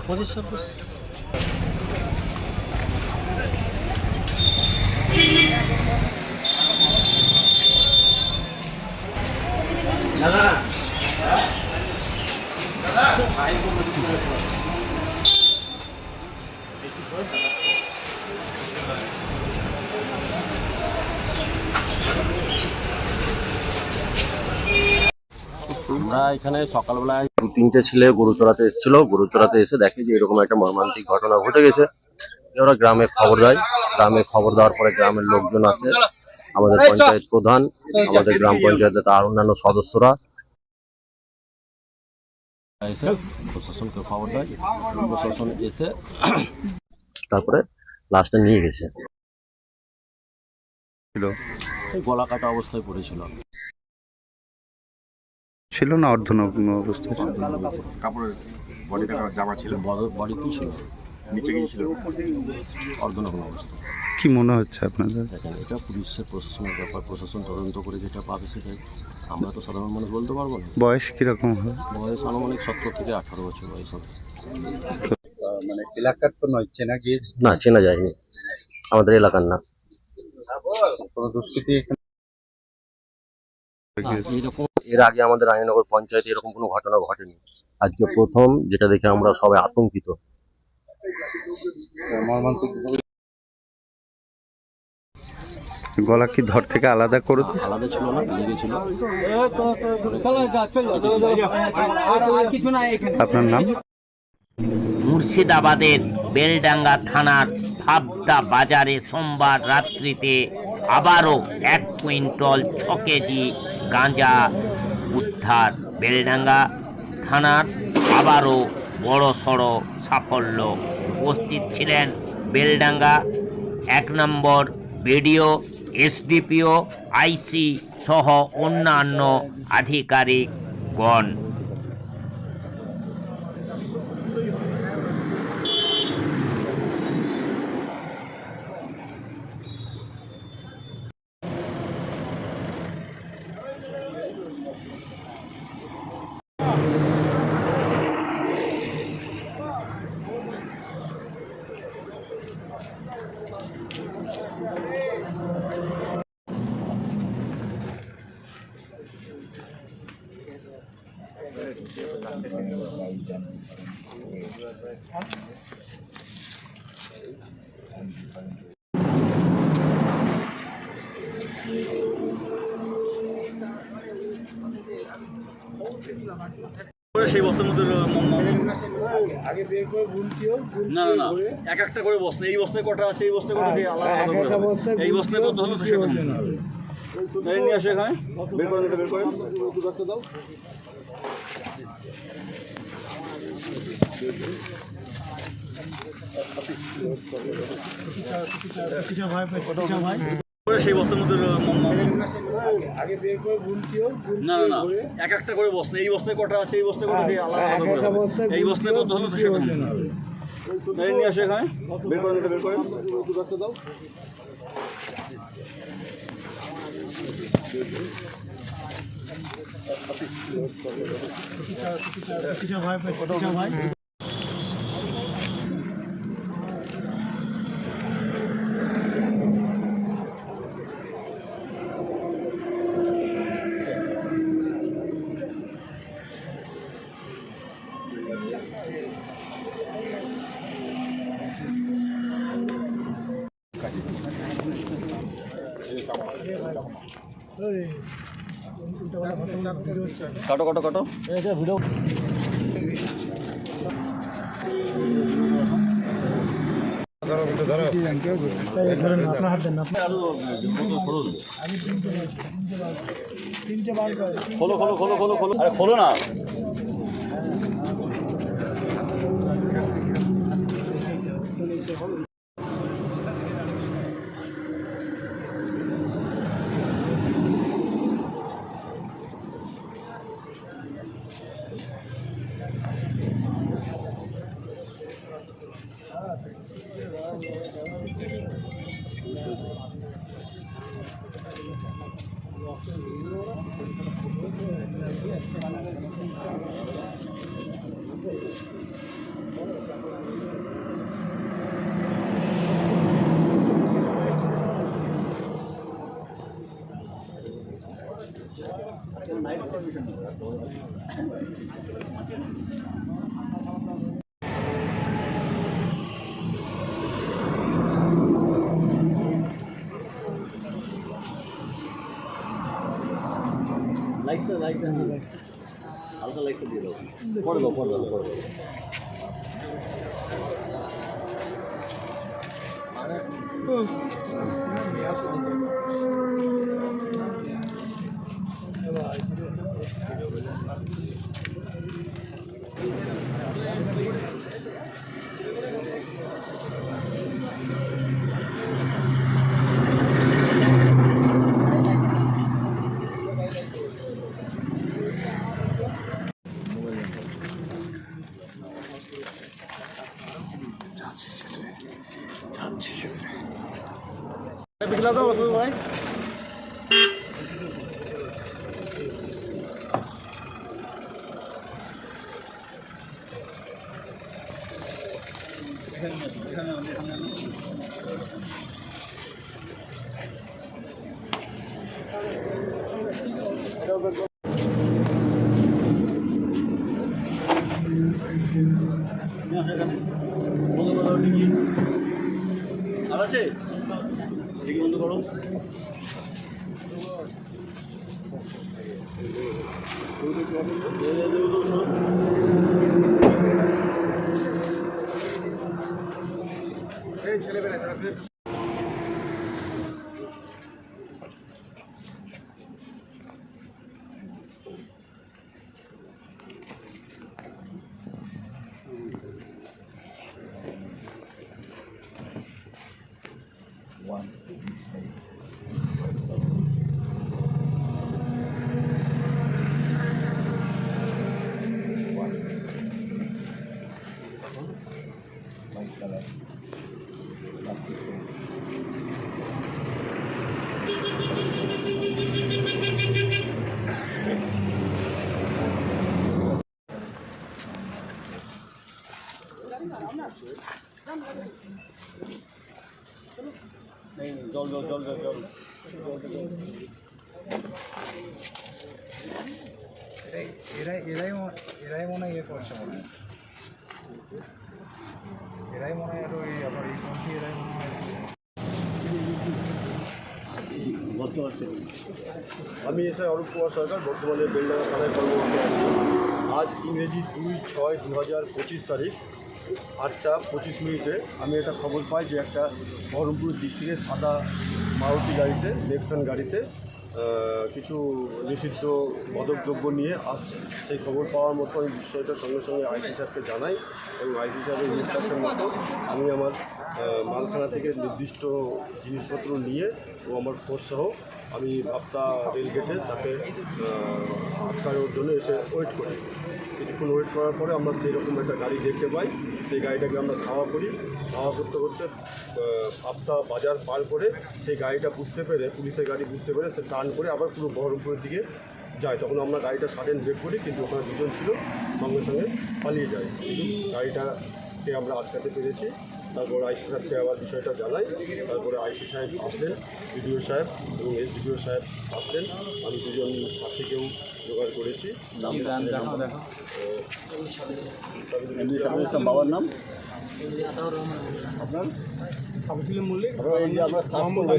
25-26 দাদা আমরা এখানে সকালবেলায় 2-3টে ছেলে গরু চড়াতে এসেছিল। গরু চড়াতে এসে দেখে যে এরকম একটা মর্মান্তিক ঘটনা ঘটে গেছে। ওরা গ্রামে খবর দেয়। গ্রামে খবর দেওয়ার পরে গ্রামের লোকজন আসে, আমাদের পঞ্চায়েত প্রধান, আমাদের গ্রাম পঞ্চায়েতে তার অন্যান্য সদস্যরা এসে প্রশাসনকে খবর দেয়। প্রশাসন এসে তারপরে লাশটা নিয়ে গেছে। গলা কাটা অবস্থায় পড়েছিল। ছিল না অর্ধনগ্ন অবস্থা? কাপড়ের বডিটা জামা ছিল, বডি কি ছিল? নিচে গিয়েছিল অর্ধনগ্ন অবস্থা। কি মনে হচ্ছে আপনাদের? দেখেন, এটা পুলিশের প্রশাসনের ব্যাপার। প্রশাসন তদন্ত করে যেটা পাবে সেটাই। আমরা তো সাধারণ মানুষ বলতে পারবো না। বয়স কিরকম হবে? বয়স আনুমানিক 17 থেকে 18 বছর বয়স হবে। মানে এলাকার তো নয়, চেনা গিয়েছে? না, চেনা যায়নি, আমাদের এলাকার না। কোনো দুষ্কৃতি এইরকম এর আগে আমাদের রানীনগর পঞ্চায়েতে এরকম কোনো ঘটনা ঘটেনি। আজকে প্রথম, যেটা দেখে আমরা সবাই আতঙ্কিত। মর্মান্তিক। গলা কি ধর থেকে আলাদা করে? আলাদা ছিল না, লেগেছিল। আপনার নাম? মুর্শিদাবাদের বেলডাঙ্গা থানার ফাবদা বাজারে সোমবার রাত্রিতে আবারও 1 কুইন্টাল 6 কেজি গাঁজা উদ্ধার। বেলডাঙ্গা থানার আবারও বড়সড় সাফল্য। উপস্থিত ছিলেন বেলডাঙ্গা 1 নম্বর বিডিও, এসডিপিও, আইসি সহ অন্যান্য আধিকারিকগণ। সেই বস্তার মধ্যে আগে বের করে গুনতিও, না না না, এক একটা করে বস্তা, এই বস্তায় কটা আছে, এই বস্তায় কটা আছে, আলাদা আলাদা করে এই বস্তায় কত হলো তো সেখানে নিয়ে আসো, এখানে বের করে বের করে দাও। সেই বস্তার মধ্যে আগে বের করে গুনতিও, না না না, এক একটা করে বস্তা, এই বস্তায় কটা আছে, এই বস্তায় কটা আছে, আলাদা আলাদা করে এই বস্তায় কত হলো তো সেখানে নিয়ে আসো, এখানে বের করে দাও। কাটো কাটো কাটো ভিডিও খোলো খোলো খোলো খোলো খোলো, আরে খোলো না। লাইটটা হালকা লাইটটা দিয়ে দাও, পরে দাও পরে দাও পরে দাও। पिछला तो उसमें भाई বন্ধ করো। ছেলেবেলা জল জল জল জল জল এরাই মনে হয় ইয়ে করছে মনে হয় এরাই মনে হয় ওই আবার এই পন্থী এরাই মনে হয় বলতে পারছি। আমি এসআই অরূপ কুমার সরকার, বর্তমানে বেলডাঙ্গা থানায় কর্মরত আছি। আজ ইংরেজি 2/6/2025 তারিখ 8:25 আমি একটা খবর পাই যে একটা বহরমপুরের দিক থেকে সাদা মারুতি গাড়িতে, নেক্সন গাড়িতে কিছু নিষিদ্ধ মাদকদ্রব্য নিয়ে আসছে। সেই খবর পাওয়ার মতো আমি বিষয়টা সঙ্গে সঙ্গে আইসি সাহেবকে জানাই এবং আইসি সাহেবের ইনস্ট্রাকশন মতো আমি আমার মালখানা থেকে নির্দিষ্ট জিনিসপত্র নিয়ে ও আমার ফোর্স সহ আমি ভাপ্তা রেলগেটে তাকে আটকানোর জন্য এসে ওয়েট করি। কিছুক্ষণ ওয়েট করার পরে আমরা সেই রকম একটা গাড়ি দেখতে পাই। সেই গাড়িটাকে আমরা ধাওয়া করি। ধাওয়া করতে করতে ভাপ্তা বাজার পার করে সেই গাড়িটা বুঝতে পেরে, পুলিশের গাড়ি বুঝতে পেরে সে টার্ন করে আবার পুরো বহরমপুরের দিকে যায়। তখন আমরা গাড়িটা সাডেন ব্রেক করি, কিন্তু ওখানে দুজন ছিল, সঙ্গে সঙ্গে পালিয়ে যায়। কিন্তু গাড়িটাকে আমরা আটকাতে পেরেছি। তারপর আইসি সাহেবকে আবার বিষয়টা জানাই। তারপরে আইসি সাহেব আসলেন, বিডিও সাহেব এবং এসডিপিও সাহেব আসলেন। আমি দুজন সাথীকেও জোগাড় করেছি। বাবার নাম আপনার? এই যে আমরা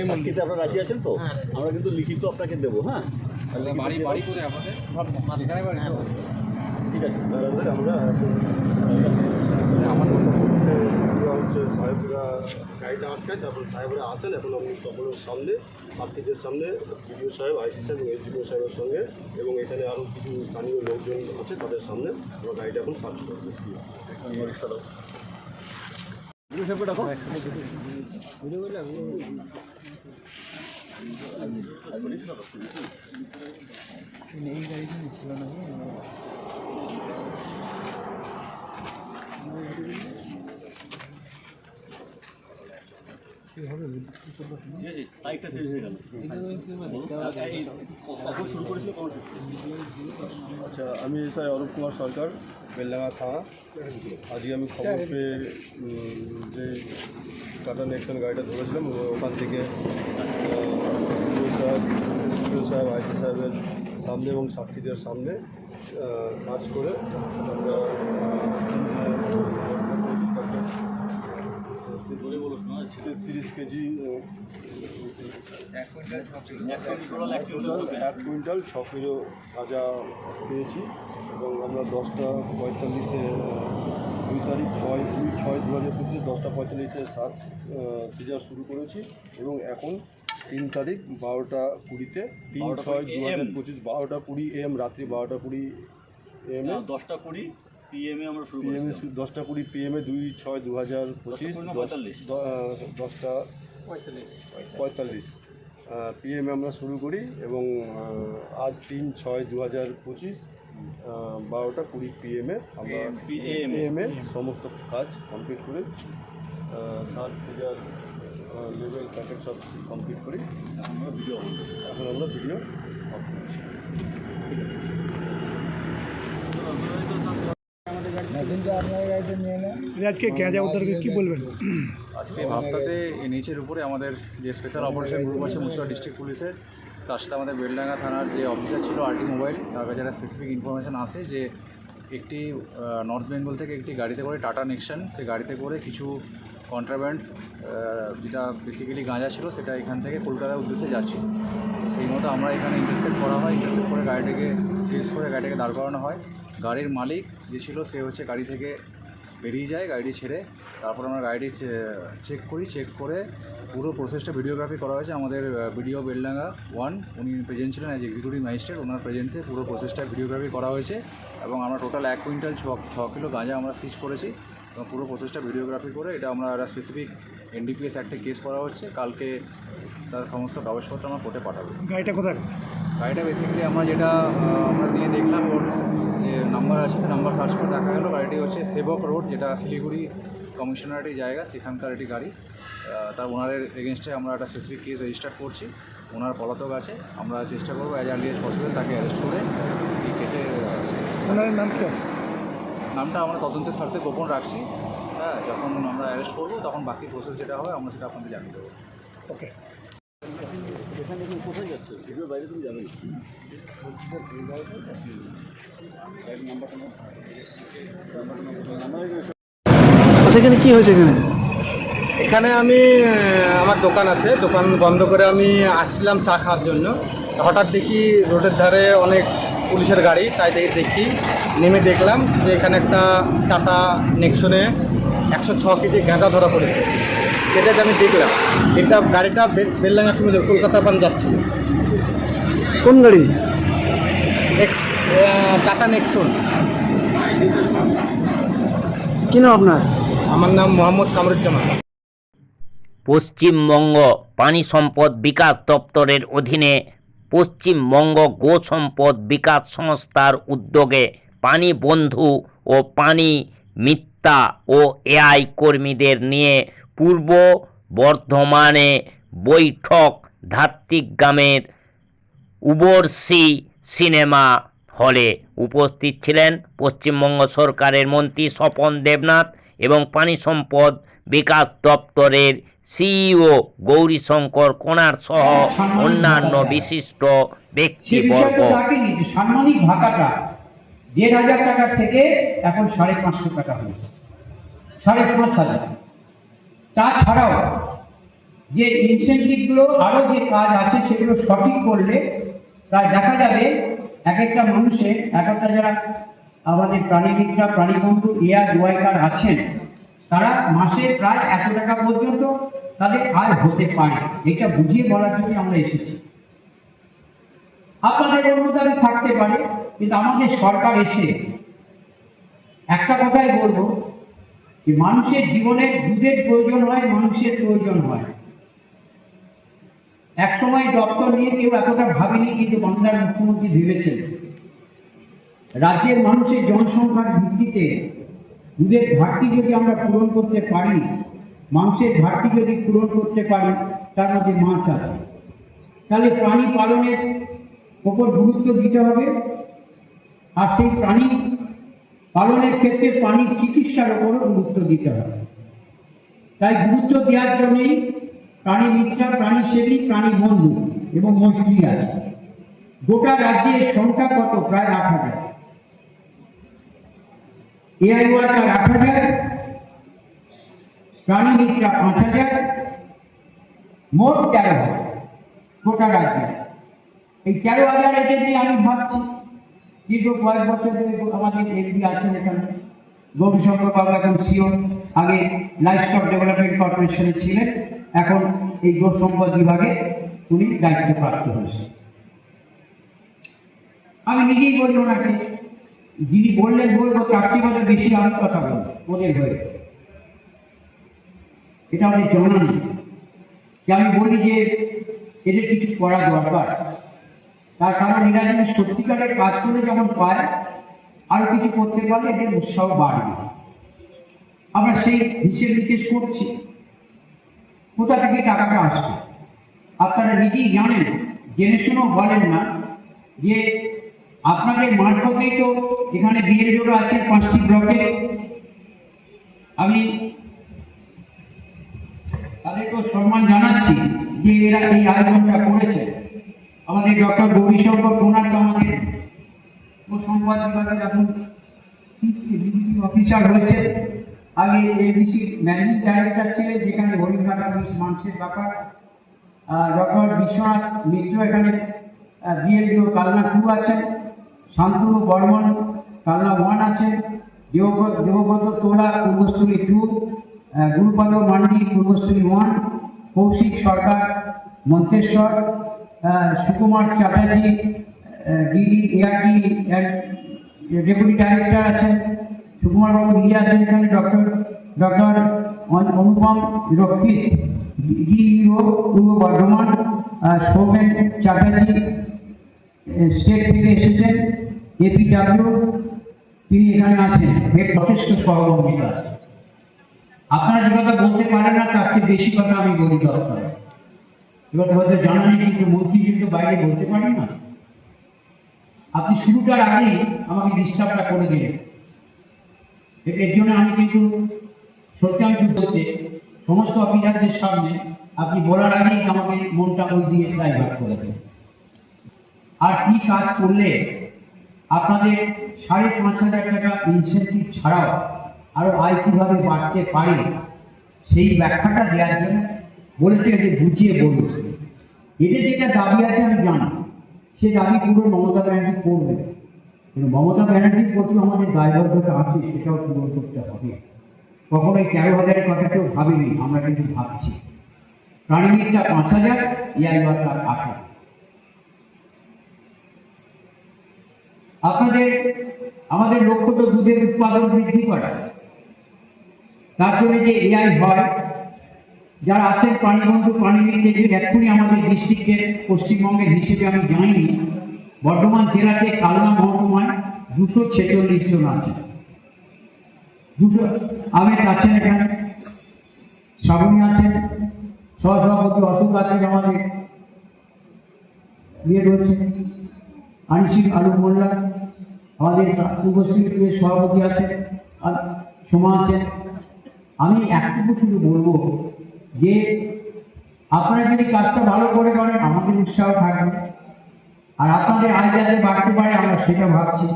সাক্ষীতে আপনার রাজি আছেন তো? আমরা কিন্তু লিখিত আপনাকে দেবো। হ্যাঁ, বাড়ি বাড়ি করে আমাদের এখানে বাড়ি তো ঠিক আছে। তারপরে আমরা আমার হচ্ছে সাহেবরা গাড়িটা আটকায়, তারপর সাহেবরা আসেন। এখন আমি সকলের সামনে, সাক্ষীদের সামনে, বিডিও সাহেব, আইসি সাহেব এবং এসডিপিও সাহেবের সঙ্গে এবং এখানে আরও কিছু স্থানীয় লোকজন আছে তাদের সামনে আমরা গাড়িটা এখন সার্চ করবো। দেখো এই গাড়িটা ছিল না তারিখটা চেঞ্জ হয়ে গেল। কখন শুরু করেছিল? আচ্ছা, আমি এসআই অরূপ কুমার সরকার, বেলডাঙ্গা থানা। আজকে আমি খবর পেয়ে যে টাটা নেক্সন গাড়িটা ধরেছিলাম, ওখান থেকে সাহেব, আইসি সাহেবের সামনে এবং সাক্ষীদের সামনে সার্চ করে আমরা 30 কেজি 1 কুইন্টাল 1 কুইন্টাল 6 কিলো গাঁজা পেয়েছি এবং আমরা 10:45-এ 2 তারিখ 6/2/2025 10:45-এ সিজার শুরু করেছি এবং এখন 3 তারিখ 12:20-তে 3/6/2025 12:20 AM, রাত্রি 12:20 AM, 10:20 PM আমরা শুরু করেছি। 10:20 PM 2/6/2025 10:45 PM আমরা শুরু করি এবং আজ 3/6/2025 12:20 PM আমরা AM সমস্ত কাজ কমপ্লিট করে সার্চ সিজার লেভেল প্যাকেট সব কমপ্লিট করি। এখন আমরা ভিডিও অফ করছি। আজকে গাঁজা উদ্ধারকে কী বলবেন? আজকে ভাবতাতে এনএইচের উপরে আমাদের যে স্পেশাল অপারেশন গ্রুপ আছে মুর্শিদাবাদ ডিস্ট্রিক্ট পুলিশের, তার সাথে আমাদের বেলডাঙ্গা থানার যে অফিসার ছিল আরটি মোবাইল, তার কাছে একটা স্পেসিফিক ইনফরমেশান আসে যে একটি নর্থ বেঙ্গল থেকে একটি গাড়িতে করে টাটা নেক্সন, সে গাড়িতে করে কিছু কন্ট্রাব্যান্ড যেটা বেসিক্যালি গাঁজা ছিল সেটা এখান থেকে কলকাতার উদ্দেশ্যে যাচ্ছে। সেই মতো আমরা এখানে ইন্টারসেপ্ট করা হয়, ইন্টারসেপ্ট করে গাড়িটাকে সিজ করে গাড়িটাকে দাঁড় করানো হয়। গাড়ির মালিক যে ছিল সে হচ্ছে গাড়ি থেকে বেরিয়ে যায় গাড়িটি ছেড়ে। তারপর আমরা গাড়িটি চেক করি, চেক করে পুরো প্রসেসটা ভিডিওগ্রাফি করা হয়েছে। আমাদের ভিডিও বেলডাঙ্গা 1 উনি প্রেজেন্ট ছিলেন অ্যাজ এক্সিকিউটিভ ম্যাজিস্ট্রেট, ওনার প্রেজেন্সে পুরো প্রসেসটা ভিডিওগ্রাফি করা হয়েছে এবং আমরা টোটাল 1 কুইন্টাল 6 কিলো গাঁজা আমরা সিজ করেছি এবং পুরো প্রসেসটা ভিডিওগ্রাফি করে এটা আমরা একটা স্পেসিফিক NDPS অ্যাক্টে কেস করা হচ্ছে। কালকে তার সমস্ত কাগজপত্র আমরা কোর্টে পাঠাবো। গাড়িটা কোথায়? গাড়িটা বেসিক্যালি আমরা যেটা আমরা নিয়ে দেখলাম, ওর যে নাম্বার আছে সে নাম্বার সার্চ করে দেখা গেলো গাড়িটি হচ্ছে সেবক রোড, যেটা শিলিগুড়ি কমিশনারের জায়গা, সেখানকার একটি গাড়ি। তার ওনারের এগেনস্টে আমরা একটা স্পেসিফিক কেস রেজিস্টার করছি। ওনার পলাতক আছে, আমরা চেষ্টা করবো অ্যাজ আর্লি এজ পসিবল তাকে অ্যারেস্ট করে এই কেসে। ওনার নাম কী আছে? নামটা আমরা তদন্তের স্বার্থে গোপন রাখছি। হ্যাঁ, যখন আমরা অ্যারেস্ট করবো তখন বাকি প্রসেস যেটা হবে আমরা সেটা আপনাদের জানিয়ে দেবো। ওকে। কোথায় যাচ্ছে? ভিডিওর বাইরে তুমি যাবে না। আচ্ছা, এখানে কি হয়েছে? এখানে আমি আমার দোকান আছে, দোকান বন্ধ করে আমি আসছিলাম চা খাওয়ার জন্য। হঠাৎ দেখি রোডের ধারে অনেক পুলিশের গাড়ি, তাই দেখি নেমে দেখলাম যে এখানে একটা টাটা নেক্সনে 106 কেজি গাঁজা ধরা পড়েছে। সেটা আমি দেখলাম, এটা গাড়িটা বেলডাঙ্গা থেকে কলকাতা পান যাচ্ছিল। কোন গাড়ি? টাটা নেক্সন। কি নাম আপনার? আমার নাম মোহাম্মদ কামরুজ্জামান। পশ্চিমবঙ্গ পানি সম্পদ বিকাশ দপ্তরের অধীনে পশ্চিমবঙ্গ গো সম্পদ বিকাশ সংস্থার উদ্যোগে পানি বন্ধু ও পানি মিত্তা ও এআই কর্মীদের নিয়ে পূর্ব বর্ধমানে বৈঠক ধাত্রিগ্রামের উবরসি সিনেমা হলে। উপস্থিত ছিলেন পশ্চিমবঙ্গ সরকারের মন্ত্রী স্বপন দেবনাথ এবং পানি সম্পদ বিকাশ দপ্তরের সিইও গৌরীশঙ্কর কোনার সহ অন্যান্য বিশিষ্ট ব্যক্তিবর্গ। সাম্মানিক ভাতাটা 1,500 টাকা থেকে এখন 550 টাকা হয়েছে, 5,500। তাছাড়াও যে ইনসেন্টিভগুলো আরও যে কাজ আছে সেগুলো সঠিক করলে প্রায় দেখা যাবে এক একটা মানুষের, এক একটা যারা আমাদের প্রাণীবিদরা প্রাণীবন্ধু এআই কার্ড আছেন তারা মাসে প্রায় 100 টাকা পর্যন্ত তাদের আয় হতে পারে। এটা বুঝিয়ে বলার জন্য আমরা এসেছি। আপনাদের অনুদান থাকতে পারে, কিন্তু আমাদের সরকার এসে একটা কথাই বলবো যে মানুষের জীবনে দুধের প্রয়োজন হয়, মানুষের প্রয়োজন হয়। এক সময় দপ্তর নিয়ে কেউ এতটা ভাবেনি, কিন্তু বাংলার মুখ্যমন্ত্রী ভেবেছেন রাজ্যের মানুষের জনসংখ্যার ভিত্তিতে দুধের ঘাটতি যদি আমরা পূরণ করতে পারি, মাংসের ঘাটতি যদি পূরণ করতে পারি, তার মধ্যে মাছ আছে, তাহলে প্রাণী পালনের ওপর গুরুত্ব দিতে হবে। আর সেই প্রাণী পালনের ক্ষেত্রে প্রাণী চিকিৎসার ওপরও গুরুত্ব দিতে হবে। তাই গুরুত্ব দেওয়ার জন্যই প্রাণী মিত্রা, প্রাণী সেবী, প্রাণী বন্ধু এবং মৈত্রী আছে। গোটা রাজ্যের সংখ্যা কত? প্রায় 8,000। এআই ওয়ার্কার 8,000, প্রাণী মিত্রা 5,000, মোট 13,000 গোটা রাজ্যে। এই 13,000 এটা নিয়ে আমি ভাবছি দীর্ঘ কয়েক বছর ধরে আমাদের এমডি আছেন এখানে, গৌরীশঙ্কর বাবু এখন সিও, আগে লাইভস্টক ডেভেলপমেন্ট কর্পোরেশনে ছিলেন, এখন এই গো সম্পদ বিভাগে উনি দায়িত্বপ্রাপ্ত হয়েছে। আমি নিজেই বলবো ওনাকে, যিনি বললেন বলবো তার চেয়ে মধ্যে বেশি আমি কথা বলবো ওদের হয়ে। এটা আমাদের জানা নেই যে আমি বলি যে এদের কিছু করা দরকার, তার কারণ এরা যদি সত্যিকারের কাজ করে যখন পায় আরো কিছু করতে পারলে এদের উৎসাহ বাড়বে। আমরা সেই হিসেব নিকেশ করছি কোথা থেকে টাকাটা আসবে। আপনারা নিজেই জানেন, জেনে শুনেও বলেন না যে আপনাদের মারফতেই তো এখানে বিএলওরা আছে 5টি ব্লকে। আমি তাদেরকেও সম্মান জানাচ্ছি যে এরা এই আয়োজনটা করেছে। আমাদের ডক্টর গৌরীশঙ্কর কোনার তো আমাদের সম্পদ বিভাগের এখন অফিসার হয়েছে, আগে এডিসি ম্যানেজিং ডাইরেক্টর ছিলেন, যেখানে হরিণঘাটা মানুষের ব্যাপার। ডক্টর বিশ্বনাথ মিত্র এখানে বিএলডিও কালনা 2 আছেন, শান্তনু বর্মন কালনা 1 আছেন, দেবব্রত তোলা Purbasthali 2, Gurupada Mandi Purbasthali 1, Kaushik Sarkar Manteswar, Sukumar Chatterjee DD ARD deputy director আছেন, সুকুমার বাবু ইয়ে আছেন এখানে, ডক্টর অনুপম রক্ষিত ডিইও পূর্ব বর্ধমান, সৌমেন চ্যাটার্জি স্টেট থেকে এসেছেন, এপিডাব্লিউ তিনি এখানে আছেন। এর যথেষ্ট সহযোগিতা আছে। আপনারা যে কথা বলতে পারেন না তার চেয়ে বেশি কথা আমি বলি দরকার। এবার হয়তো জানা নেই, কিন্তু মন্ত্রী কিন্তু বাইরে বলতে পারেন না। আপনি শুরুটার আগেই আমাকে ডিস্টার্বটা করে দিলেন, এর জন্য আমি কিন্তু সত্যি বলতে সমস্ত অফিসারদের সামনে আপনি বলার আগেই আমাকে মনটা ওই দিয়ে ড্রাইভার করে দেন। আর কি কাজ করলে আপনাদের 5,500 টাকা ইনসেন্টিভ ছাড়াও আরো আয় কিভাবে বাড়তে পারে সেই ব্যাখ্যাটা দেওয়ার জন্য বলেছে যে বুঝিয়ে বলুন। এদের যেটা দাবি আছে আমি জানি, সে দাবি পুরো মমতা ব্যানার্জি করবে, কিন্তু মমতা ব্যানার্জির প্রতি আমাদের দায়বদ্ধতা আছে, সেটাও পূরণ করতে হবে। কখনোই 13,000-এর কথা কেউ ভাবেনি, আমরা কিন্তু ভাবছি। প্রাণীমিত্রা 5,000, ইয়ারবার তার 8,000। আমাদের লক্ষ্য তো দুধের উৎপাদন বৃদ্ধি করা। তার জন্য যে এআই হয়, যারা আছেন প্রাণীবন্ধু প্রাণীমিত্রে, যে এক্ষুনি আমাদের ডিস্ট্রিক্টের পশ্চিমবঙ্গের হিসেবে আমি জানিনি, বর্ধমান জেলাতে কালনা মহকুমায় 246 জন আছেন। 200 আমের আছেন, এখানে শ্রাবণী আছেন, সহসভাপতি অশোক আছেন, আমাদের রয়েছে আনিসিক আলু মোল্লা, আমাদের উপস্থিত সভাপতি আছেন, আর সোমা আছেন। আমি একটুকু শুধু বলবো যে আপনারা যদি কাজটা ভালো করে করেন আমাদের উৎসাহ থাকবে, আর আপনাদের আয় যাতে বাড়তে পারে আমরা সেটা ভাবছি।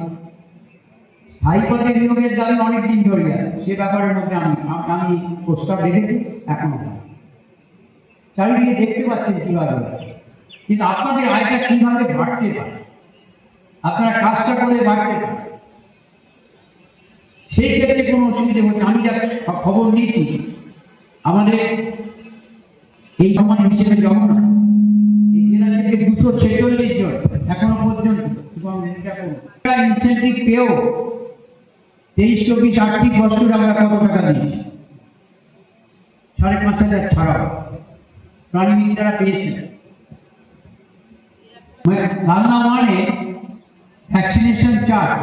স্থায়ী পদে নিয়োগের দাবি অনেকদিন ধরে আছে, সে ব্যাপারের মধ্যে আমি প্রস্তাব রেখেছি, এখনো চারিদিকে দেখতে পাচ্ছেন কিভাবে, কিন্তু আপনাদের আয়টা কিভাবে বাড়তে পারে, আপনারা কাজটা করে বাড়তে পারে, সেই ক্ষেত্রে কোনো অসুবিধা হচ্ছে। আমি যা খবর নিয়েছি, আমাদের এই সমাজ হিসেবে যখন এই জেলা থেকে 246 জন এখনো পর্যন্ত ইনসেন্টিভ পেয়েও 23-24 আর্থিক বছর আমরা কত টাকা দিয়েছি? 5,500 ছাড়াও প্রাণীমিত্রা পেয়েছে। কালনা মানে ভ্যাকসিনেশন চার্জ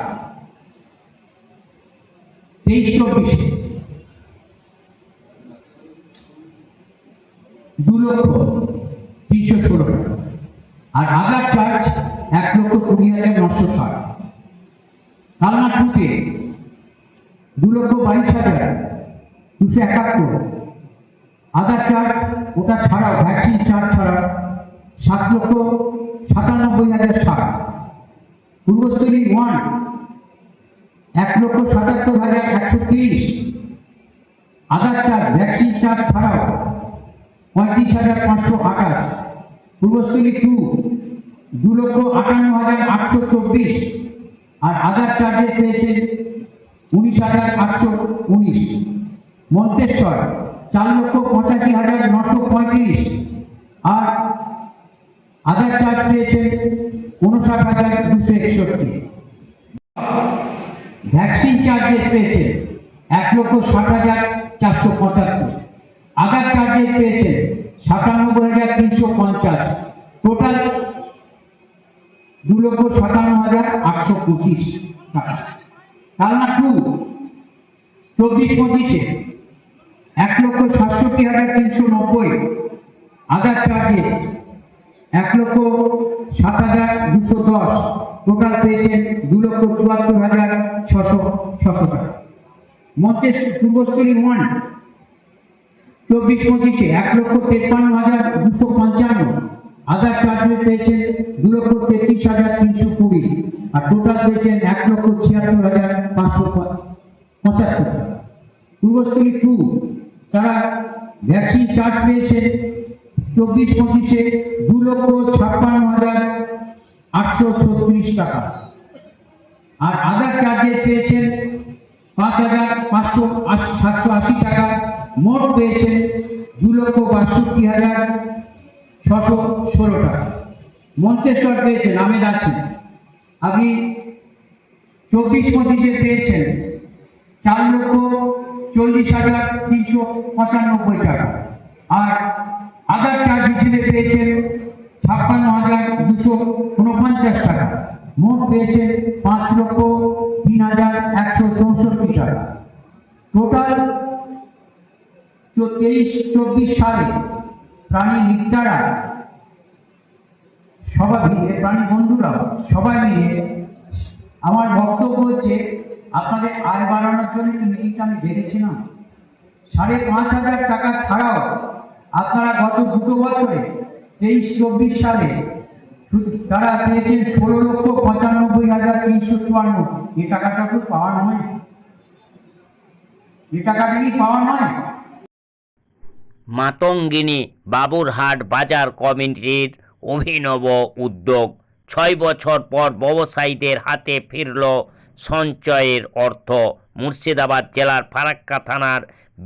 23-24 2,316,000 টাকা, আর আধার চার্জ 1,20,960। কালনা টুতে 2,22,271, আধার চার্জ ওটা ছাড়াও ভ্যাকসিন চার্জ ছাড়াও 7,97,060। পূর্বস্থলী 1 1,77,130, আধার চার্জ ভ্যাকসিন চার্জ ছাড়াও 35,528। পূর্বস্থলী 2 2,58,824, আর আধার চার্জে পেয়েছেন 19,819। মন্তেশ্বর 4,85,935, আর আধার চার্জ পেয়েছেন 59,261। ভ্যাকসিন চার্জেস পেয়েছেন 1,60,475, আধার চার্জেস পেয়েছেন 97,350, টোটাল 2,57,825 টাকা। কালনা 2 24-25-এ 1,67,390, আধার চার্জে 1,07,210, টোটাল পেয়েছেন 2,74,600 টাকা। পূর্বস্থলী 1 24-25-এ 1,53,255, আধার চার্জে পেয়েছেন 2,33,320, আর টোটাল পেয়েছেন 1,76,575 টাকা। পূর্বস্থলী 2 তারা ভ্যাকসিন চার্জ পেয়েছেন 24-25-এ 2,56,836 টাকা, আর আধার চার্জে পেয়েছেন 5,780 টাকা। মোট পেয়েছেন 2,62,616 টাকা। মন্তেশ্বর পেয়েছেন, আমেদ আছেন, আপনি 24-25-এ পেয়েছেন 4,40,395 টাকা, আর আধার চার্জ হিসেবে পেয়েছেন 56,249 টাকা। মোট পেয়েছেন 5,03,164 টাকা। টোটাল 23-24 সালে প্রাণী মিত্রারা সবাই মিলে, প্রাণী বন্ধুরা সবাই মিলে, আমার বক্তব্য হচ্ছে আপনাদের আয় বাড়ানোর জন্য মিটিংটা আমি বেড়েছিলাম, 5,500 টাকা ছাড়াও আপনারা গত 2 বছরে 23-24 সালে তারা পেয়েছেন 16,95,354। এই টাকাটা তো পাওয়া নয়, এই টাকাটা কি পাওয়া নয়? মাতঙ্গিনী বাবুরহাট বাজার কমিটির অভিনব উদ্যোগ। 6 বছর পর ব্যবসায়ীদের হাতে ফিরল সঞ্চয়ের অর্থ। মুর্শিদাবাদ জেলার ফারাক্কা থানার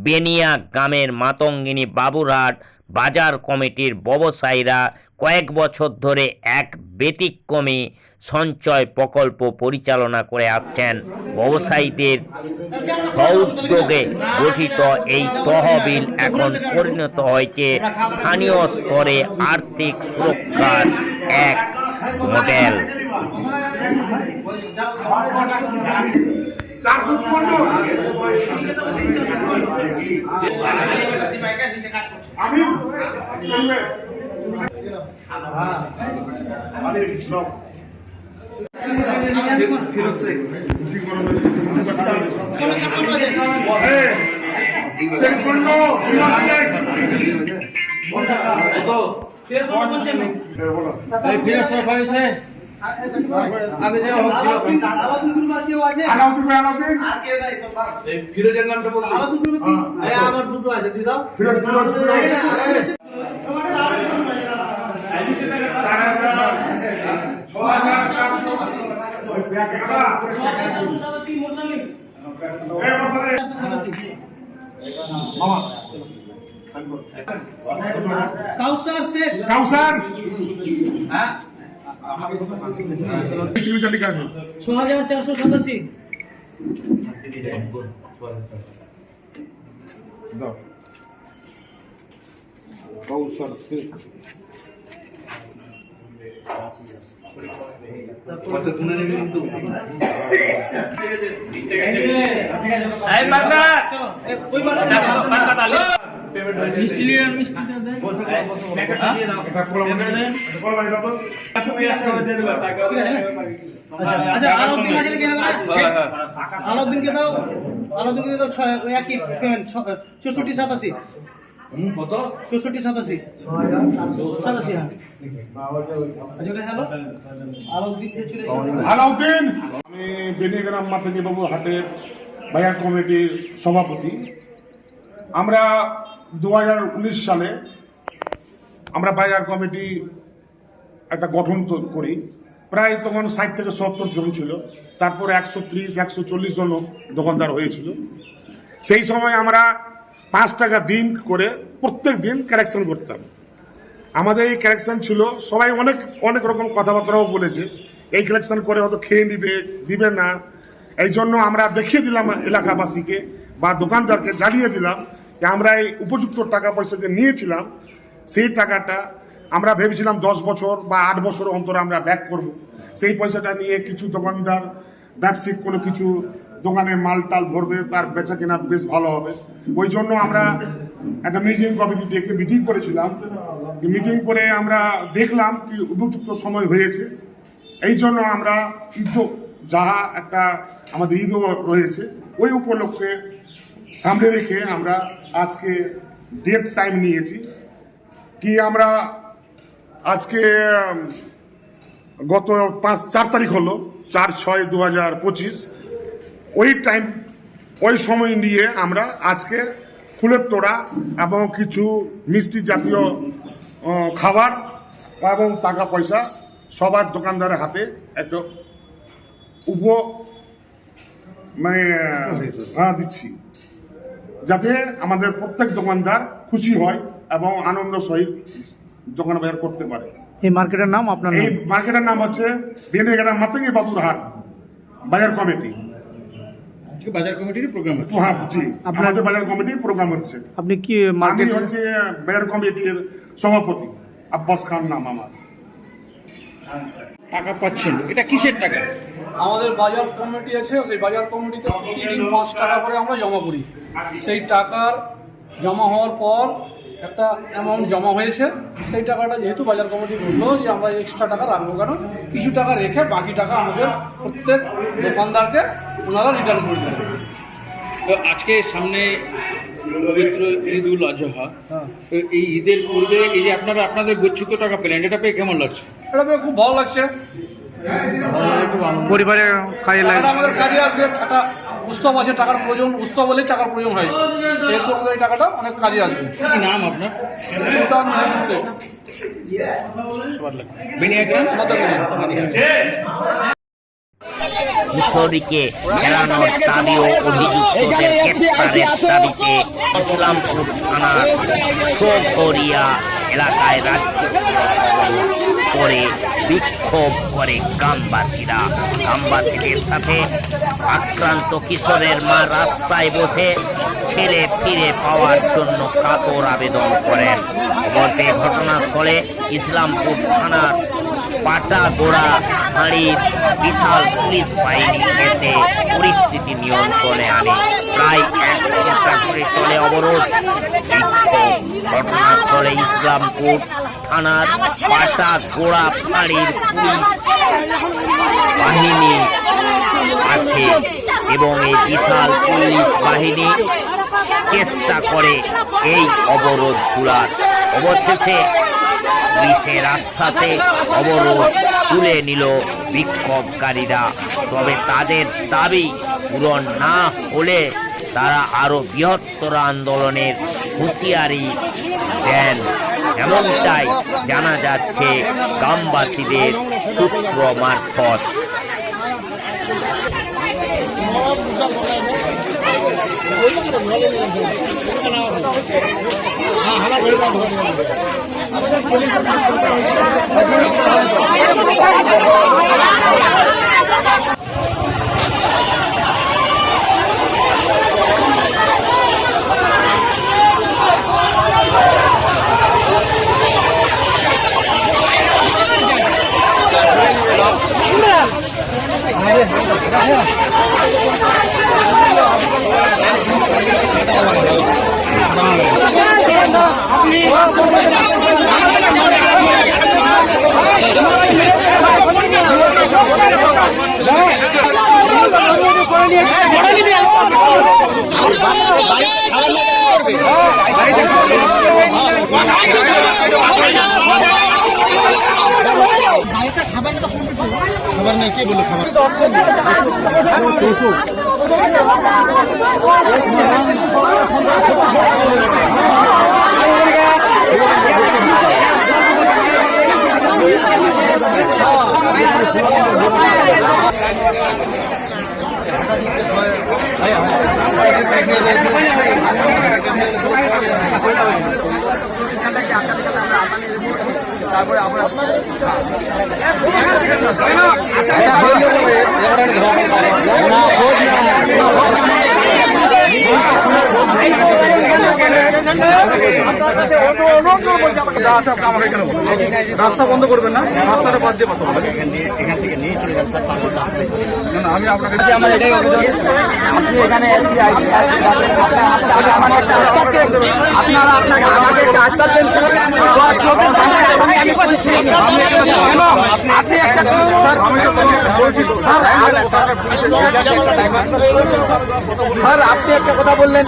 বেনিয়া গ্রামের মাতঙ্গিনী বাবুরহাট বাজার কমিটির ব্যবসায়ীরা কয়েক বছর ধরে এক ব্যতিক্রমী সঞ্চয় প্রকল্প পরিচালনা করে আসছেন। ব্যবসায়ীদের সউদ্যোগে গঠিত এই তহবিল এখন পরিণত হয়েছে স্থানীয় স্তরে আর্থিক সুরক্ষার এক মডেল। ফিরোজের নামটা বলুন। আমার দুটো আছে, দিয়ে দাও। কাউসার শেখ, কাউসার হ্যাঁ, 6,487। কাউসার শেখ। আলাউদ্দিনকে দাও, আলাউদ্দিনকে দাও একই পেমেন্ট 6487। কত? 6487। হ্যাঁ। হ্যালো, আলাউদ্দিন, আমি বেনিগ্রাম মাতঙ্গিনী বাবু হাটের বাজার কমিটির সভাপতি। আমরা 2019 সালে আমরা বাজার কমিটি একটা গঠন করি। প্রায় তখন 60 থেকে 70 জন ছিল। তারপরে 130-140 জন দোকানদার হয়েছিল। সেই সময় আমরা 5 টাকা দিন করে প্রত্যেক দিন কালেকশন করতাম। আমাদের এই কালেকশন ছিল, সবাই অনেক অনেক রকম কথাবার্তাও বলেছে, এই কালেকশন করে হয়তো খেয়ে দিবে না। এই জন্য আমরা দেখিয়ে দিলাম এলাকাবাসীকে বা দোকানদারকে জ্বালিয়ে দিলাম যে আমরা এই উপযুক্ত টাকা পয়সা যে নিয়েছিলাম, সেই টাকাটা আমরা ভেবেছিলাম 10 বছর বা 8 বছর অন্তর আমরা ব্যাক করব। সেই পয়সাটা নিয়ে কিছু দোকানদার ব্যবসায়িক কোনো কিছু দোকানে মাল টাল ভরবে, তার বেচা কেনা বেশ ভালো হবে। ওই জন্য আমরা একটা মিটিং কমিটি ডেকে মিটিং করেছিলাম। মিটিং করে আমরা দেখলাম কি উপযুক্ত সময় হয়েছে। এই জন্য আমরা ঈদ, যাহা একটা আমাদের ঈদও রয়েছে, ওই উপলক্ষে সামনে রেখে আমরা আজকে ডেট টাইম নিয়েছি কি আমরা আজকে গত 4 তারিখ হলো 4/6/2025। ওই টাইম, ওই সময় নিয়ে আমরা আজকে ফুলের তোড়া এবং কিছু মিষ্টি জাতীয় খাবার এবং টাকা পয়সা সবার দোকানদারের হাতে একটা দিচ্ছি, যাতে আমাদের প্রত্যেক দোকানদার খুশি হয় এবং আনন্দ সহিত দোকান বাজার করতে পারে। এই মার্কেটের নাম আপনার? এই মার্কেটের নাম হচ্ছে বেনিগ্রাম মাতঙ্গিনী বাবুরহাট বাজার কমিটি। বাজার কমিটির প্রোগ্রাম? হ্যাঁ, জি, আপনাদের বাজার কমিটির প্রোগ্রাম হচ্ছে। আপনি কি আমি হচ্ছে বাজার কমিটির সভাপতি, আব্বাস খান নাম আমার। টাকা পাচ্ছেন, এটা কিসের টাকা? আমাদের বাজার কমিটি আছে, সেই বাজার কমিটিতে প্রতিদিন 5 টাকা করে আমরা জমা করি। সেই টাকার জমা হওয়ার পর একটা অ্যামাউন্ট জমা হয়েছে, সেই টাকাটা যেহেতু বাজার কমিটি বললো যে আমরা এক্সট্রা টাকা রাখবো, কারণ কিছু টাকা রেখে বাকি টাকা আমাদের প্রত্যেক দোকানদারকে ওনারা রিটার্ন করে দেবেন। তো আজকে সামনে পবিত্র ঈদ উল আজহা, তো এই ঈদের পূর্বে এই যে আপনারা আপনাদের গচ্ছিত টাকা পেলেন, এটা পেয়ে কেমন লাগছে? এটা পেয়ে খুব ভালো লাগছে। পরিবারের কাজে লাগে, আমাদের কাজে আসবে। একটা উৎসব আছে, টাকার প্রয়োজন, উৎসব হলে টাকার প্রয়োজন হয়, সেহেতু আমাদের এই টাকাটা অনেক কাজে আসবে। কি নাম আপনার? সুলতান মেহমুদ শেখ। কিশোরীকে ফেরানোর দাবি ও অভিযুক্তদের গ্রেপ্তারের দাবিতে ইসলামপুর থানার চৌঘরিয়া এলাকায় রাজ্য করে বিক্ষোভ করে গ্রামবাসীরা। গ্রামবাসীদের সাথে আক্রান্ত কিশোরের মা রাস্তায় বসে ছেলে ফিরে পাওয়ার জন্য কাতর আবেদন করেন। খবর পেয়ে ঘটনাস্থলে ইসলামপুর থানার পাটাগোড়া ফাঁড়ির বিশাল পুলিশ বাহিনী এসে পরিস্থিতি নিয়ন্ত্রণে আনে। প্রায় 1 ঘন্টা ধরে চলে অবরোধ বিক্ষোভ। ঘটনাস্থলে ইসলামপুর থানার পাটাগোড়া ফাঁড়ির পুলিশ বাহিনী আসে এবং এই বিশাল পুলিশ বাহিনী চেষ্টা করে এই অবরোধ খোলার। অবশেষে পুলিশের আশ্বাসে অবরোধ তুলে নিল বিক্ষোভকারীরা। তবে তাদের দাবি পূরণ না হলে তারা আরো বৃহত্তর আন্দোলনের হুঁশিয়ারি দেন, এমনটাই জানা যাচ্ছে গ্রামবাসীদের সূত্র মারফত। খাবার নেই, কে বললো খাবার? তারপরে আমরা রাস্তা বন্ধ করবেন না, রাস্তাটা বাদ দিয়ে এখান থেকে নিয়ে চলে যান। আমি আপনাকে আপনি এখানে আপনারা আপনাকে আমাকে আপনি একটা আমি তো বলছি স্যার, আপনি একটা কথা বললেন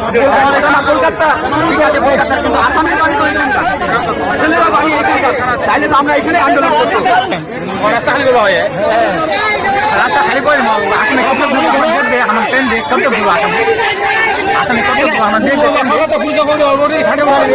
কলকাতা, ঠিক আছে কলকাতা, কিন্তু আসামের বাড়ি তো এখানকার, ছেলেরা বাড়ি এখানকার, তাইলে তো আমরা এখানে আন্দোলন করতাম। রাস্তা খালি করা হয়, রাস্তা খালি করে আসলে কত দেখবে আমার ট্রেন দেখ কত দূর আসলে আসলে কত দূর আমরা দেখবো তো পুজো করে অলরেডি ছাড়ে বলে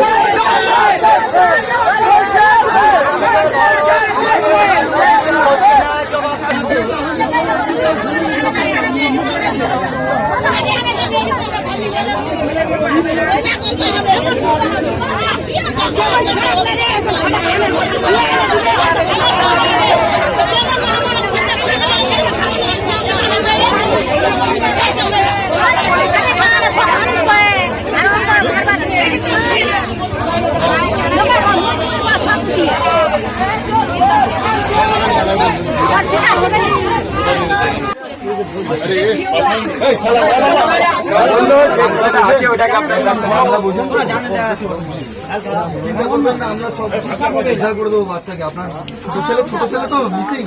চিন্তা করবেন না, আমরা সব উদ্ধার করে দেবো বাচ্চাকে। আপনার ছোট ছেলে তো মিসিং,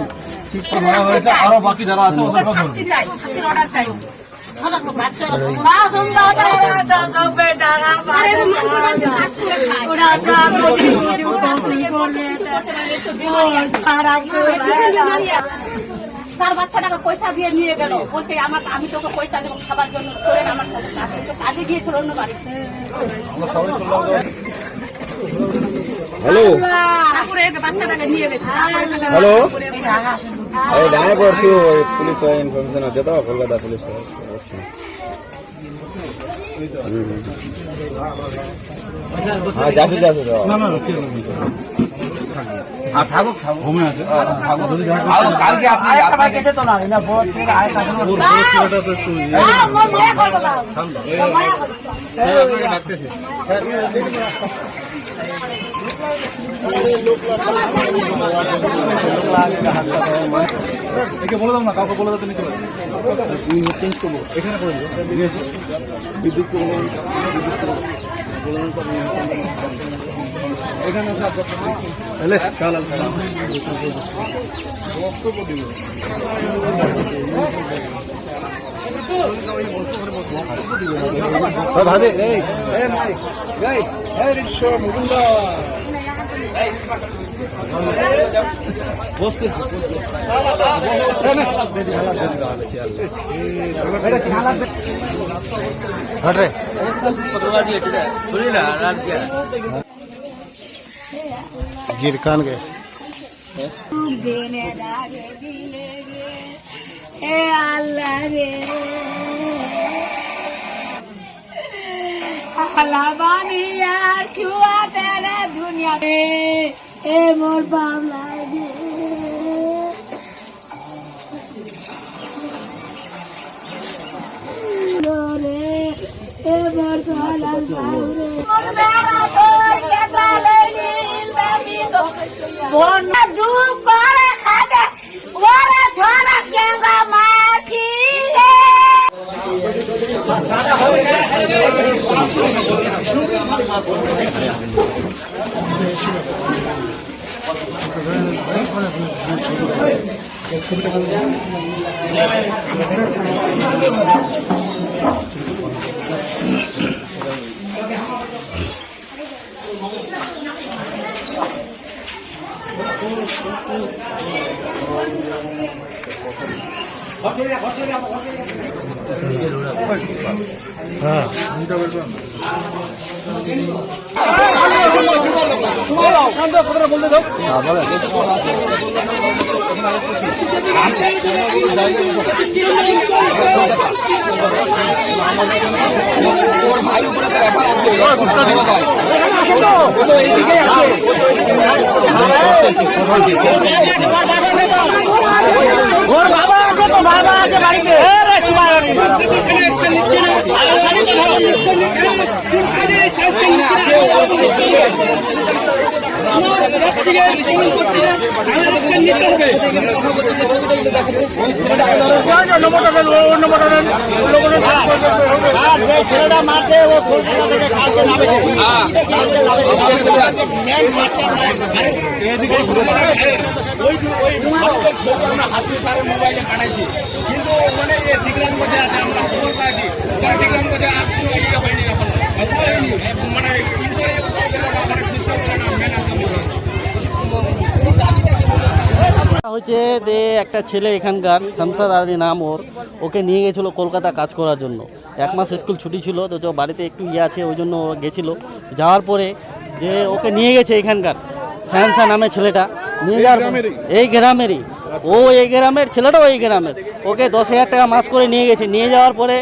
ঠিক হয়েছে, আরো বাকি যারা আছে তার বাচ্চাটাকে পয়সা দিয়ে নিয়ে গেল, বলছে আমি তোকে পয়সা দেবো খাবার জন্য, চলে আমার সাথে কাজে গিয়েছিল অন্য বাড়িতে। হ্যালো তারপরে বাচ্চাটাকে নিয়ে গেছে। হ্যালো এই ডানে করছি পুলিশ ইনফরমেশন আছে তো কলকাতা পুলিশ হ্যাঁ যাচ্ছি যাচ্ছি আর থাকো ঘুমে আছে কালকে আপনি একটা কেসে তো না না বড় ছেলে আয় কাজ ডাকতেছি একে বলে দাও না, কাউকে বলে দাও তুমি চেঞ্জ করবো এখানে করে বিদ্যুৎ এখানে ভাবে गिर कान गए আল্লাহ রে আল্লাহ বানিয়া চুয়া তেরা দুনিয়া এ মোর বাংলা রে এ মোর বাংলা রে বন্যা দু করে খাদে ওরা ঝড়া কেঙ্গা মাটি রে ওর বাবা আছে তো বাবা আছে বাড়িতে ছেলেটা মারতে ও মোবাইলে কাটাইছি কিন্তু মানে দেখলাম আছে আমরা খবর পাচ্ছি দেখলাম মানে হচ্ছে যে একটা ছেলে এখানকার শামসাদ আলী নাম ওকে নিয়ে গেছিলো কলকাতা কাজ করার জন্য। 1 মাস স্কুল ছুটি ছিল তো বাড়িতে একটু আছে ওই জন্য গেছিলো। যাওয়ার পরে যে ওকে নিয়ে গেছে এখানকার শামসা নামে ছেলেটা নিয়ে যাওয়ার এই গ্রামেরই এই গ্রামের ছেলেটাও এই গ্রামের ওকে 10,000 টাকা মাস করে নিয়ে গেছে। নিয়ে যাওয়ার পরে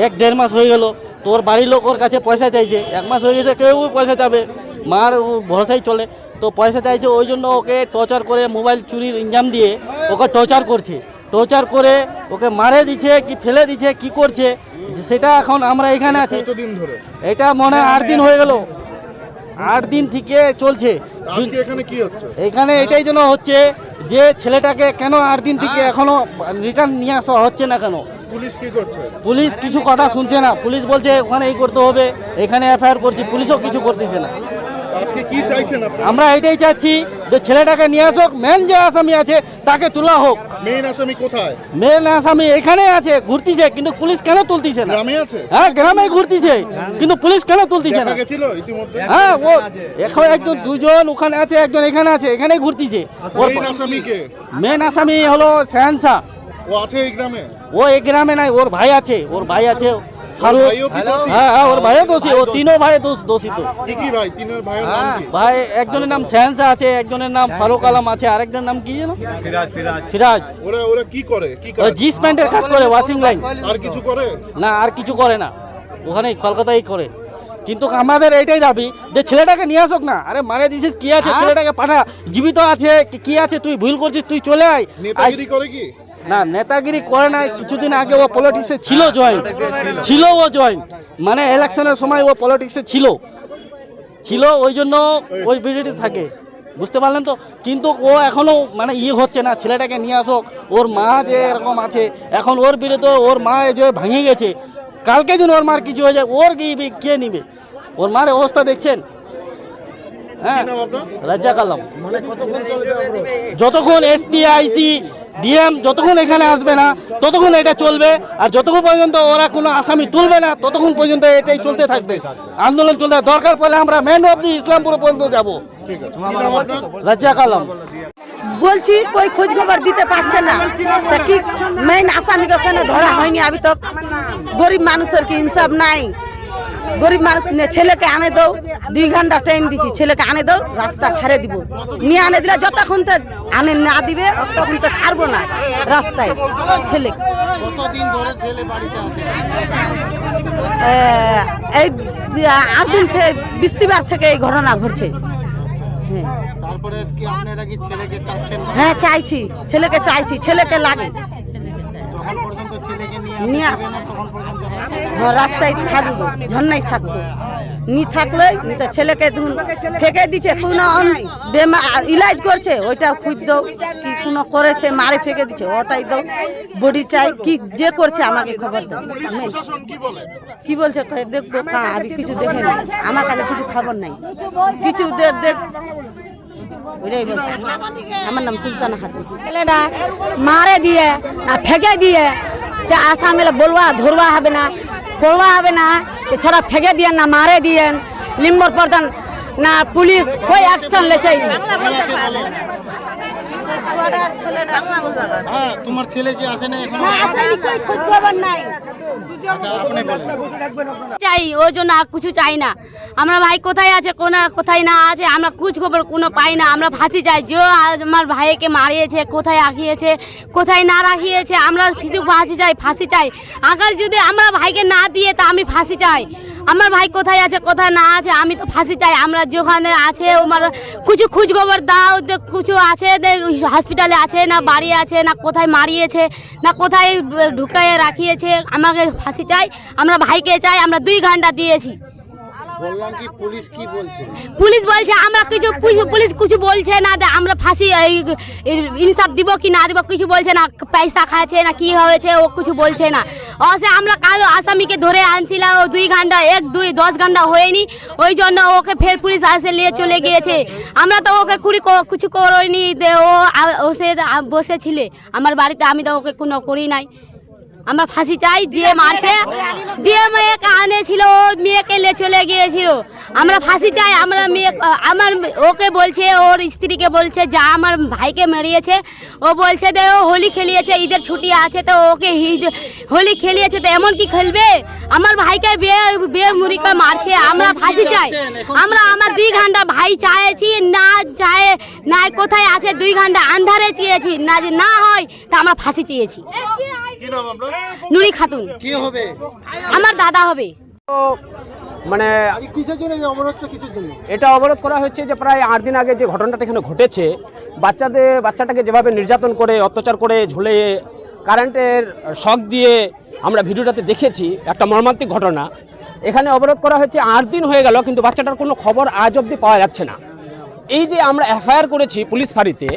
1-1.5 মাস হয়ে গেল তোর বাড়ির লোক ওর কাছে পয়সা চাইছে। 1 মাস হয়ে গেছে কেউ পয়সা চাবে মার ভরসাই চলে তো পয়সা চাইছে ওই জন্য ওকে টর্চার করে মোবাইল চুরির ইঞ্জাম দিয়ে ওকে টর্চার করছে। টর্চার করে ওকে মারে দিচ্ছে কি ফেলে দিচ্ছে কি করছে সেটা এখন আমরা এখানে আছি। এটা মনে হয় 8 দিন হয়ে গেল, 8 দিন থেকে চলছে। এখানে এটাই যেন হচ্ছে যে ছেলেটাকে কেন 8 দিন থেকে এখনো রিটার্ন নিয়ে আসা হচ্ছে না কেন? পুলিশ কিছু কথা শুনছে না। পুলিশ বলছে ওখানে এই করতে হবে, এখানে এফআইআর করছি, পুলিশও কিছু করতেছে না। আজকে কি চাইছেন আপনারা? আমরা এটাই চাচ্ছি যে ছেলেটাকে নিয়ে আসুক, মেন যে আসামি আছে তাকে তোলা হোক। মেইন আসামি কোথায়? মেন আসামি এখানে আছে, ঘুরতিছে, কিন্তু পুলিশ কেন তুলতিছে না? গ্রামে আছে? হ্যাঁ, গ্রামে ঘুরতিছে, কিন্তু পুলিশ কেন তুলতিছে না? দেখা গেছিল ইতিমধ্যে? হ্যাঁ, ও এখন একজন দুজন ওখানে আছে, একজন এখানে আছে, এখানেই ঘুরতিছে। মেইন আসামি কে? মেন আসামি হলো সেহানশা। ও আছে এই গ্রামে? ও এই গ্রামে নাই, ওর ভাই আছে, ওর ভাই আছে ফারুক। ভাইও কি দোষী? হ্যাঁ হ্যাঁ, ওর ভাইও দোষী, ও তিনও ভাই দোষিত। কি ভাই? তিনের ভাইয়ের নাম কি? ভাই একজনের নাম সেহানশা আছে, একজনের নাম ফারুক আলম আছে, আরেকজনের নাম কি জানো? ফিরাজ। ওরা কি করে? কি ওই জিস প্যান্টের কাজ করে, ওয়াশিং লাইন। আর কিছু করে না, আর কিছু করে না, ওখানেই কলকাতায় করে। কিন্তু আমাদের এইটাই দাবি যে ছেলেটাকে নিয়ে আসুক না। আরে মারে দিছিস, কি আছে, ছেলেটাকে পাঠা, জীবিত আছে কি আছে, তুই ভুল করছিস, তুই চলে আয়। নেতাগিরি করে কি? না, নেতাগিরি করে না। কিছুদিন আগে ও পলিটিক্সে ছিল, ও জয়েন মানে ইলেকশনের সময় ও পলিটিক্সে ছিল, ওই জন্য ওই বিরোধী থাকে, বুঝতে পারলেন তো। কিন্তু ও এখনো মানে হচ্ছে না, ছেলেটাকে নিয়ে আসুক। ওর মা যে এরকম আছে, এখন ওর বিরুদ্ধে ওর মা যে ভেঙে গেছে, কালকে যেন ওর মার কিছু হয়ে যায়, ওর কে নিবে? ওর মার অবস্থা দেখছেন। হ্যাঁ, রাজ্জাক আলম। যতক্ষণ এসপি, আইসি, ডিএম যতক্ষণ এখানে আসবে না ততক্ষণ এটা চলবে। আর যতক্ষণ পর্যন্ত ওরা কোনো আসামি তুলবে না ততক্ষণ পর্যন্ত এটাই চলতে থাকবে, আন্দোলন চলতে। দরকার পড়লে আমরা মেন অব্দি ইসলামপুর পর্যন্ত যাব। রাজ্জাক আলম। বলছি কই খোঁজ খবর দিতে পারছে না, তা কি মেইন আসামিকে কেন ধরা হয়নি? আমি তো গরিব মানুষের কি ইনসাফ নাই? গরিব মানুষ ছেলেকে আনে দাও, 2 ঘন্টা টাইম দিছি, ছেলেকে আনে দাও, রাস্তা ছাড়ে দিব। নিয়ে আনে দিলে যতক্ষণ তো আনে না দিবে ততক্ষণ তো ছাড়বো না রাস্তায় ছেলে। কতদিন ধরে ছেলে বাড়িতে আসে? এই 8 দিন থেকে, বৃহস্পতিবার থেকে এই ঘটনা ঘটছে। তারপরে কি আপনারা কি ছেলেকে চাচ্ছেন? হ্যাঁ, চাইছি, ছেলেকে চাইছি, ছেলেকে লাগে। যখন পর্যন্ত ছেলেকে নিয়ে তখন পর্যন্ত রাস্তায় থাকবো, ঝর্ণায় থাকবো। নি থাকলে তো ছেলেকে ফেঁকে দিচ্ছে, কোনো ইলাজ করছে ওইটা খুঁজ দাও, কি কোনো করেছে মারে ফেঁকে দিচ্ছে ওটাই দাও, বডি চাই, কি যে করছে আমাকে খবর দাও। কি বলছে দেখবো, আমি কিছু দেখে নাই, আমার কাছে কিছু খবর নাই, কিছু দেখ। ওইটাই বলছে। আমার নাম সুলতানা খাতুন। ছেলেটা মারে দিয়ে আর ফেঁকে দিয়ে যে আসামিরা বলবা ধরবা হবে না, করবা হবে না, এছাড়া ফেঁকে দিয়ে না মারে দিয়ে লিম্বর প্রধান না পুলিশ কোই অ্যাকশন লেছে। তোমার ছেলে কি আসে না এখন? খোঁজ খবর নাই চাই, ওই জন্য আর কিছু চাই না। আমরা ভাই কোথায় আছে, কোথায় না আছে, আমরা খোঁজ খবর কোনো পাই না। আমরা ফাঁসি চাই, যে আমার ভাইকে মারিয়েছে কোথায় রাখিয়েছে, কোথায় না রাখিয়েছে, আমরা কিছু ফাঁসি চাই। আগার যদি আমরা ভাইকে না দিয়ে তা আমি ফাঁসি চাই। আমার ভাই কোথায় আছে, কোথায় না আছে, আমি তো ফাঁসি চাই। আমরা যেখানে আছে আমার কিছু খোঁজ খবর দাও, কিছু আছে হসপিটালে আছে না, বাড়ি আছে না, কোথায় মারিয়েছে না, কোথায় ঢুকায় রাখিয়েছে, আমাকে ফাঁসি চাই। আমরা ভাইকে চাই, আমরা 2 ঘন্টা দিয়েছি। বললাম কি পুলিশ কি বলছে? পুলিশ বলছে আমরা পুলিশ কিছু বলছে না, আমরা ফাঁসি ইনসাফ দিব কি না দিব কিছু বলছে না, পয়সা খাচ্ছে না কি হয়েছে ও কিছু বলছে না। অবশ্যই আমরা কাল আসামিকে ধরে আনছিলাম, 2 ঘন্টা 10 ঘন্টা হয়নি, ওই জন্য ওকে ফের পুলিশ আসে নিয়ে চলে গিয়েছে। আমরা তো ওকে কিছু করিনি, ও সে বসেছিল আমার বাড়িতে, আমি তো ওকে কোনো করি নাই। আমরা ফাঁসি চাই, যে মারছে দিয়ে মেয়েকে আনেছিল, ও মেয়েকে নিয়ে চলে গিয়েছিল। আমরা ফাঁসি চাই। আমার ওকে বলছে, ওর স্ত্রীকে বলছে যা আমার ভাইকে মেরিয়েছে, ও বলছে যে ও হোলি খেলিয়েছে, ঈদের ছুটি আছে তো ওকে হোলি খেলিয়েছে, তো এমন কি খেলবে? আমার ভাইকে বিয়ে মুড়ি করে মারছে। আমরা ফাঁসি চাই। আমার 2 ঘন্টা ভাই চাইছি, না চায় না, কোথায় আছে 2 ঘন্টা আন্ধারে চেয়েছি, না যে না হয় তা আমরা ফাঁসি চেয়েছি। নুরি খাতুন। কি হবে? আমার দাদা হবে। মানে এটা অবরোধ করা হয়েছে যে প্রায় 8 দিন আগে যে ঘটনাটা এখানে ঘটেছে, বাচ্চাটাকে যেভাবে নির্যাতন করে, অত্যাচার করে, ঝুলে কারেন্টের শক দিয়ে আমরা ভিডিওটাতে দেখেছি, একটা মর্মান্তিক ঘটনা। এখানে অবরোধ করা হয়েছে 8 দিন হয়ে গেল, কিন্তু বাচ্চাটার কোনো খবর আজ অবধি পাওয়া যাচ্ছে না। এই যে আমরা এফআইআর করেছি পুলিশ ফাঁড়িতে,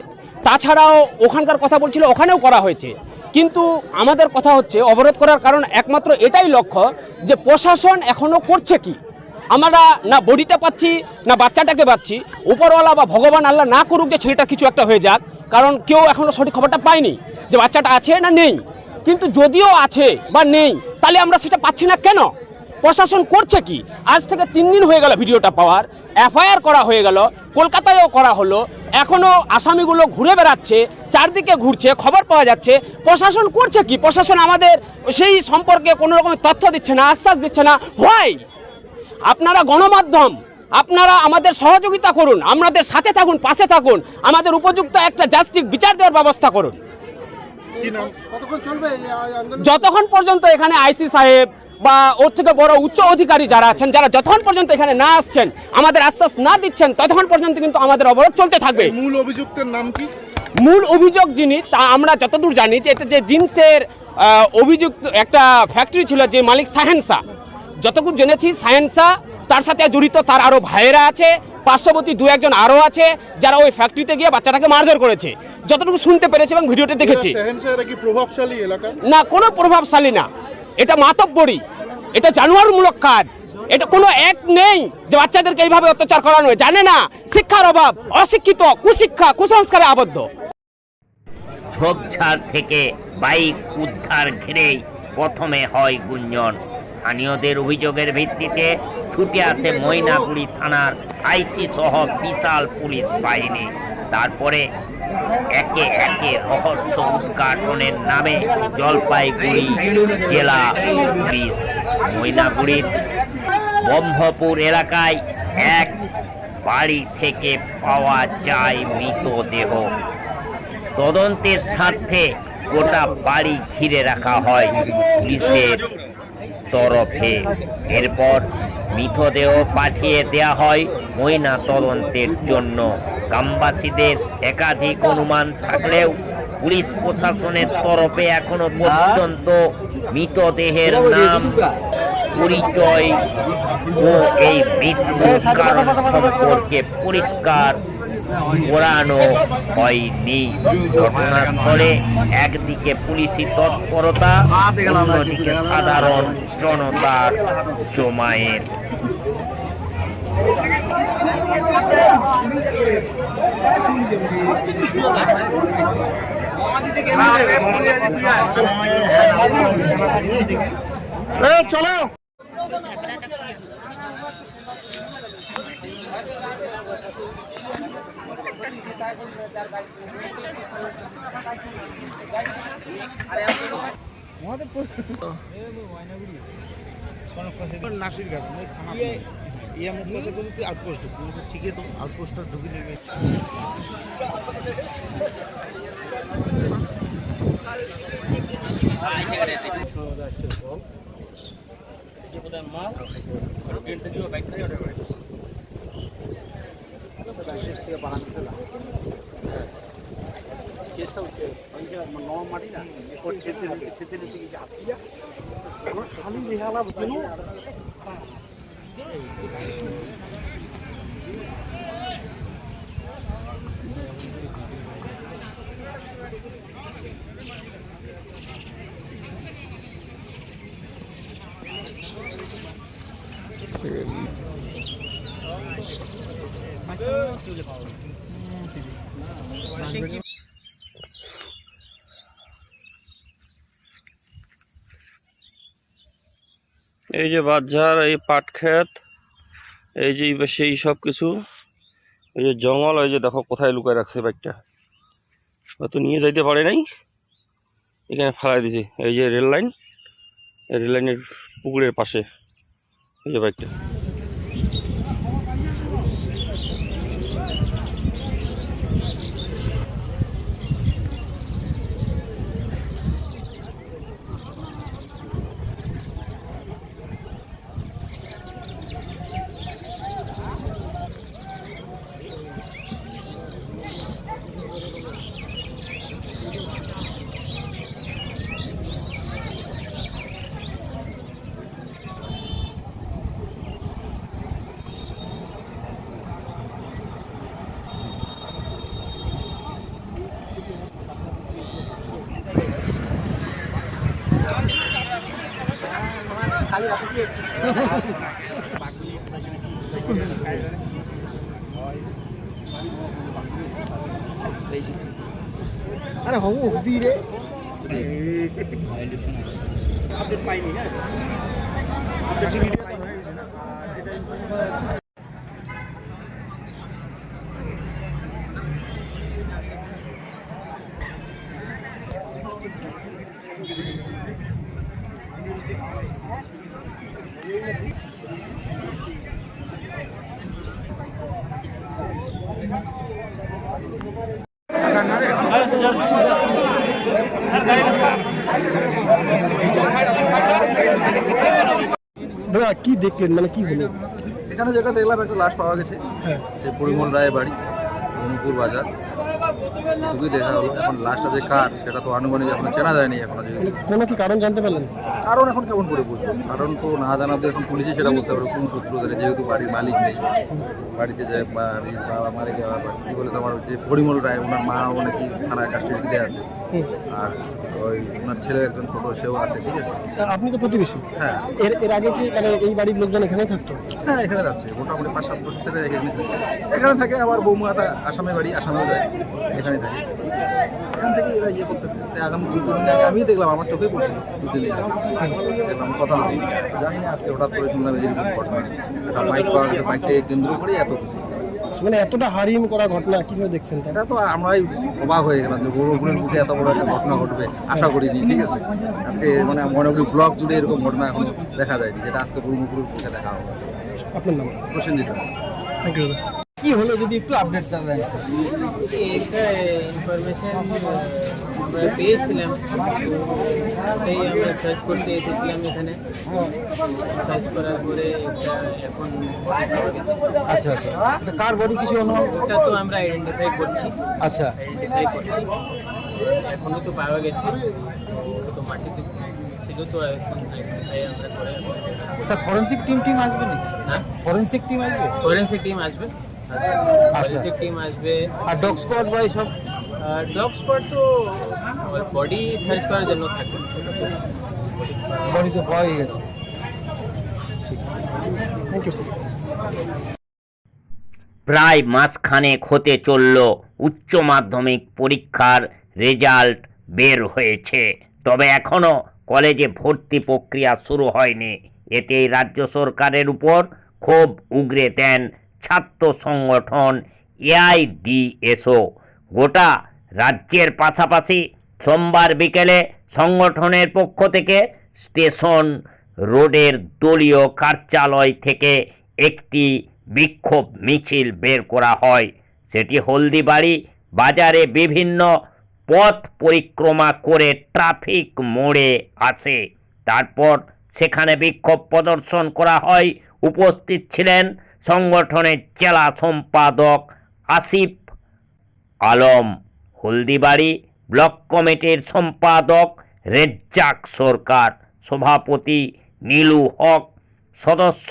তাছাড়াও ওখানকার কথা বলছিল, ওখানেও করা হয়েছে, কিন্তু আমাদের কথা হচ্ছে অবরোধ করার কারণ একমাত্র এটাই লক্ষ্য যে প্রশাসন এখনও করছে কি। আমরা না বডিটা পাচ্ছি না বাচ্চাটাকে পাচ্ছি। উপরওয়ালা বা ভগবান আল্লাহ না করুক যে ছেলেটা কিছু একটা হয়ে যাক, কারণ কেউ এখনও সঠিক খবরটা পায়নি যে বাচ্চাটা আছে না নেই। কিন্তু যদিও আছে বা নেই, তাহলে আমরা সেটা পাচ্ছি না কেন? প্রশাসন করছে কি? আজ থেকে 3 দিন হয়ে গেল ভিডিওটা পাওয়ার, এফআইআর করা হয়ে গেল, কলকাতায়ও করা হলো, এখনও আসামিগুলো ঘুরে বেড়াচ্ছে, চারদিকে ঘুরছে, খবর পাওয়া যাচ্ছে। প্রশাসন করছে কি? প্রশাসন আমাদের সেই সম্পর্কে কোনো রকমের তথ্য দিচ্ছে না, আশ্বাস দিচ্ছে না। হয় আপনারা গণমাধ্যম, আপনারা আমাদের সহযোগিতা করুন, আমাদের সাথে থাকুন, পাশে থাকুন, আমাদের উপযুক্ত একটা জাস্টিস বিচার দেওয়ার ব্যবস্থা করুন। যতক্ষণ পর্যন্ত এখানে আইসি সাহেব বা ওর থেকে বড় উচ্চ অধিকারী যারা আছেন, যারা যতক্ষণ পর্যন্ত এখানে না আসছেন, আমাদের আশ্বাস না দিচ্ছেন, ততক্ষণ পর্যন্ত কিন্তু আমাদের অবরোধ চলতে থাকবে। মূল অভিযুক্তের নাম কি? মূল অভিযোগ যিনি, তা আমরা যতদূর জানি যে এটা যে জিন্সের অভিযুক্ত একটা ফ্যাক্টরি ছিল, যে মালিক সাহেনসা, যতটুকু জেনেছি সাহেনসা, তার সাথে জড়িত তার আরও ভাইয়েরা আছে, পার্শ্ববর্তী 2-1 জন আরও আছে যারা ওই ফ্যাক্টরিতে গিয়ে বাচ্চাটাকে মারধর করেছে, যতটুকু শুনতে পেরেছি এবং ভিডিওতে দেখেছি। কি প্রভাবশালী এলাকা? না, কোনো প্রভাবশালী না, এটা মাতব্বরি, এটা জানোয়ারমূলক কাজ। এটা কোনো এক নেই যে বাচ্চাদেরকে এইভাবে অত্যাচার করানো, জানে না, শিক্ষার অভাব, অশিক্ষিত, কুশিক্ষা, কুসংস্কারে আবদ্ধ। ঝোপঝাড় থেকে বাইক উদ্ধার ঘিরেই প্রথমে হয় গুঞ্জন। স্থানীয়দের অভিযোগের ভিত্তিতে ছুটে আসে ময়নাগুড়ি থানার আইসি সহ বিশাল পুলিশ বাহিনী। তারপরে একে একে রহস্য উদ্ঘাটনের নামে জলপাইগুড়ি জেলা পুলিশ ময়নাগুড়ির ব্রহ্মপুর এলাকায় এক বাড়ি থেকে পাওয়া যায় মৃতদেহ। তদন্তের স্বার্থে গোটা বাড়ি ঘিরে রাখা হয় পুলিশের তরফে। এরপর মৃতদেহ পাঠিয়ে দেয়া হয় ময়না তদন্তের জন্য। গ্রামবাসীদের একাধিক অনুমান থাকলেও পুলিশ প্রশাসনের তরফে এখনো পর্যন্ত মৃতদেহের নাম, পরিচয় ও এই মৃত্যুর কারণ সম্পর্কে পরিষ্কার করানো হয়নি। ঘটনাস্থলে একদিকে পুলিশি তৎপরতা, অন্যদিকে সাধারণ জনতার জমায়েত। চলো নাসির ঘাট ইয়ে মুখ কথা বলতে আউটপোস্ট পুলিশের ঠিকই তো আউটপোস্টটা ঢুকে নেবে। কেসটা হচ্ছে নরম মাটি না, খেতে গেছে আত্মীয়া খালি রেহালা কেন এই যে বাজার, এই পাট ক্ষেত, এই যে সেই সব কিছু, এই যে জঙ্গল, এই যে দেখো কোথায় লুকায় রাখছে বাইকটা, হয়তো নিয়ে যাইতে পারে নাই, এখানে ফেলাই দিয়েছে। এই যে রেল লাইন, এই রেল লাইনের পুকুরের পাশে এই যে বাইকটা। খালি আরে হবু হুদি রে আপডেট পাইনি হ্যাঁ দাদা কি দেখলেন মানে কি হলো? এখানে যেটা দেখলাম একটা লাশ পাওয়া গেছে, এই পরিমল রায়ের বাড়ি, অনুপুর বাজার। খুবই দেখা হলো। এখন লাশটা যে কার সেটা তো আনুমানিক এখন চেনা যায়নি এখন। কোনো কি কারণ জানতে পারলেন? কারণ এখন কেমন করে বুঝবো? কারণ তো না জানাতে এখন পুলিশই সেটা বলতে পারবে কোন সূত্র ধরে, যেহেতু বাড়ির মালিক নেই। বাড়িতে যে বাড়ির বাবা মালিক কি বলে তোমার যে পরিমল রায়, ওনার মা নাকি থানায় কাস্টডিতে আছে, আর ওই ওনার ছেলে একজন ছোট সেও আছে, ঠিক আছে। আপনি তো প্রতিবেশী। হ্যাঁ। এর আগে কি মানে এই বাড়ির লোকজন এখানেই থাকতো? হ্যাঁ, এখানে যাচ্ছে মোটামুটি 5-7 বছর থেকে এখানে থাকে। আবার বৌমাটা আসামে বাড়ি, আসামেও যায়, এখানে থাকে। এখান থেকে এরা ইয়ে করতেছে। আগামী 2-3 দিন আগে আমি দেখলাম, আমার চোখেই পড়ছিল 2-3 দিন আগে দেখলাম, কথা না জানি না। আজকে হঠাৎ করে শুনলাম এরকম ঘটনা, একটা বাইক পাওয়া গেছে, বাইকটাকে কেন্দ্র করে এত কিছু। মানে এতটা হারিম করা ঘটনা কিভাবে দেখছেন? এটা তো আমরাই অবাক হয়ে গেলাম যে গৌরবপুরের মুখে এত বড় একটা ঘটনা ঘটবে আশা করিনি, ঠিক আছে। আজকে মানে মোটামুটি ব্লক জুড়ে এরকম ঘটনা এখন দেখা যায়নি, যেটা আজকে গৌরবপুরের মুখে দেখা হবে। আপনার নাম? প্রসেনজিৎ। Thank you. কি হলো যদি একটু আপডেট জানাবেন? একটা ইনফরমেশন আমরা পেয়েছিলাম, তাই আমরা সার্চ করতে এসেছিলাম এখানে। সার্চ করার পরে এটা এখন আচ্ছা আচ্ছা, এটা কার বডি কিছু অনুমান? ওটা তো আমরা আইডেন্টিফাই করছি। আচ্ছা, আইডেন্টিফাই করছি। এখনো তো পাওয়া গেছে, তো মাটিতে ছিল, তো এখন আইডেন্টিফাই আমরা করে। স্যার ফরেনসিক টিম আসবে নাকি? হ্যাঁ, ফরেনসিক টিম আসবে? ফরেনসিক টিম আসবে, ফরেনসিক টিম আসবে। আর ডগ স্কোয়াড বা এইসব? ডগ স্কোয়াড তো বডি সার্চ করার জন্য থাকবে। বডি তো পাওয়া গেছে। Thank you sir. প্রায় মাসখানেক হতে চলল উচ্চ মাধ্যমিক পরীক্ষার রেজাল্ট বের হয়েছে, তবে এখনও কলেজে ভর্তি প্রক্রিয়া শুরু হয়নি। এতেই রাজ্য সরকারের উপর ক্ষোভ উগরে দেন ছাত্র সংগঠন এআইডিএসও। গোটা রাজ্যের পাশাপাশি সোমবার বিকেলে সংগঠনের পক্ষ থেকে স্টেশন রোডের দলীয় কার্যালয় থেকে একটি বিক্ষোভ মিছিল বের করা হয়। সেটি হলদিবাড়ি বাজারে বিভিন্ন পথ পরিক্রমা করে ট্রাফিক মোড়ে আসে। তারপর সেখানে বিক্ষোভ প্রদর্শন করা হয়। উপস্থিত ছিলেন সংগঠনের জেলা সম্পাদক আসিফ আলম, হলদিবাড়ি ব্লক কমিটির সম্পাদক রেজ্জাক সরকার, সভাপতি নীলু হক, সদস্য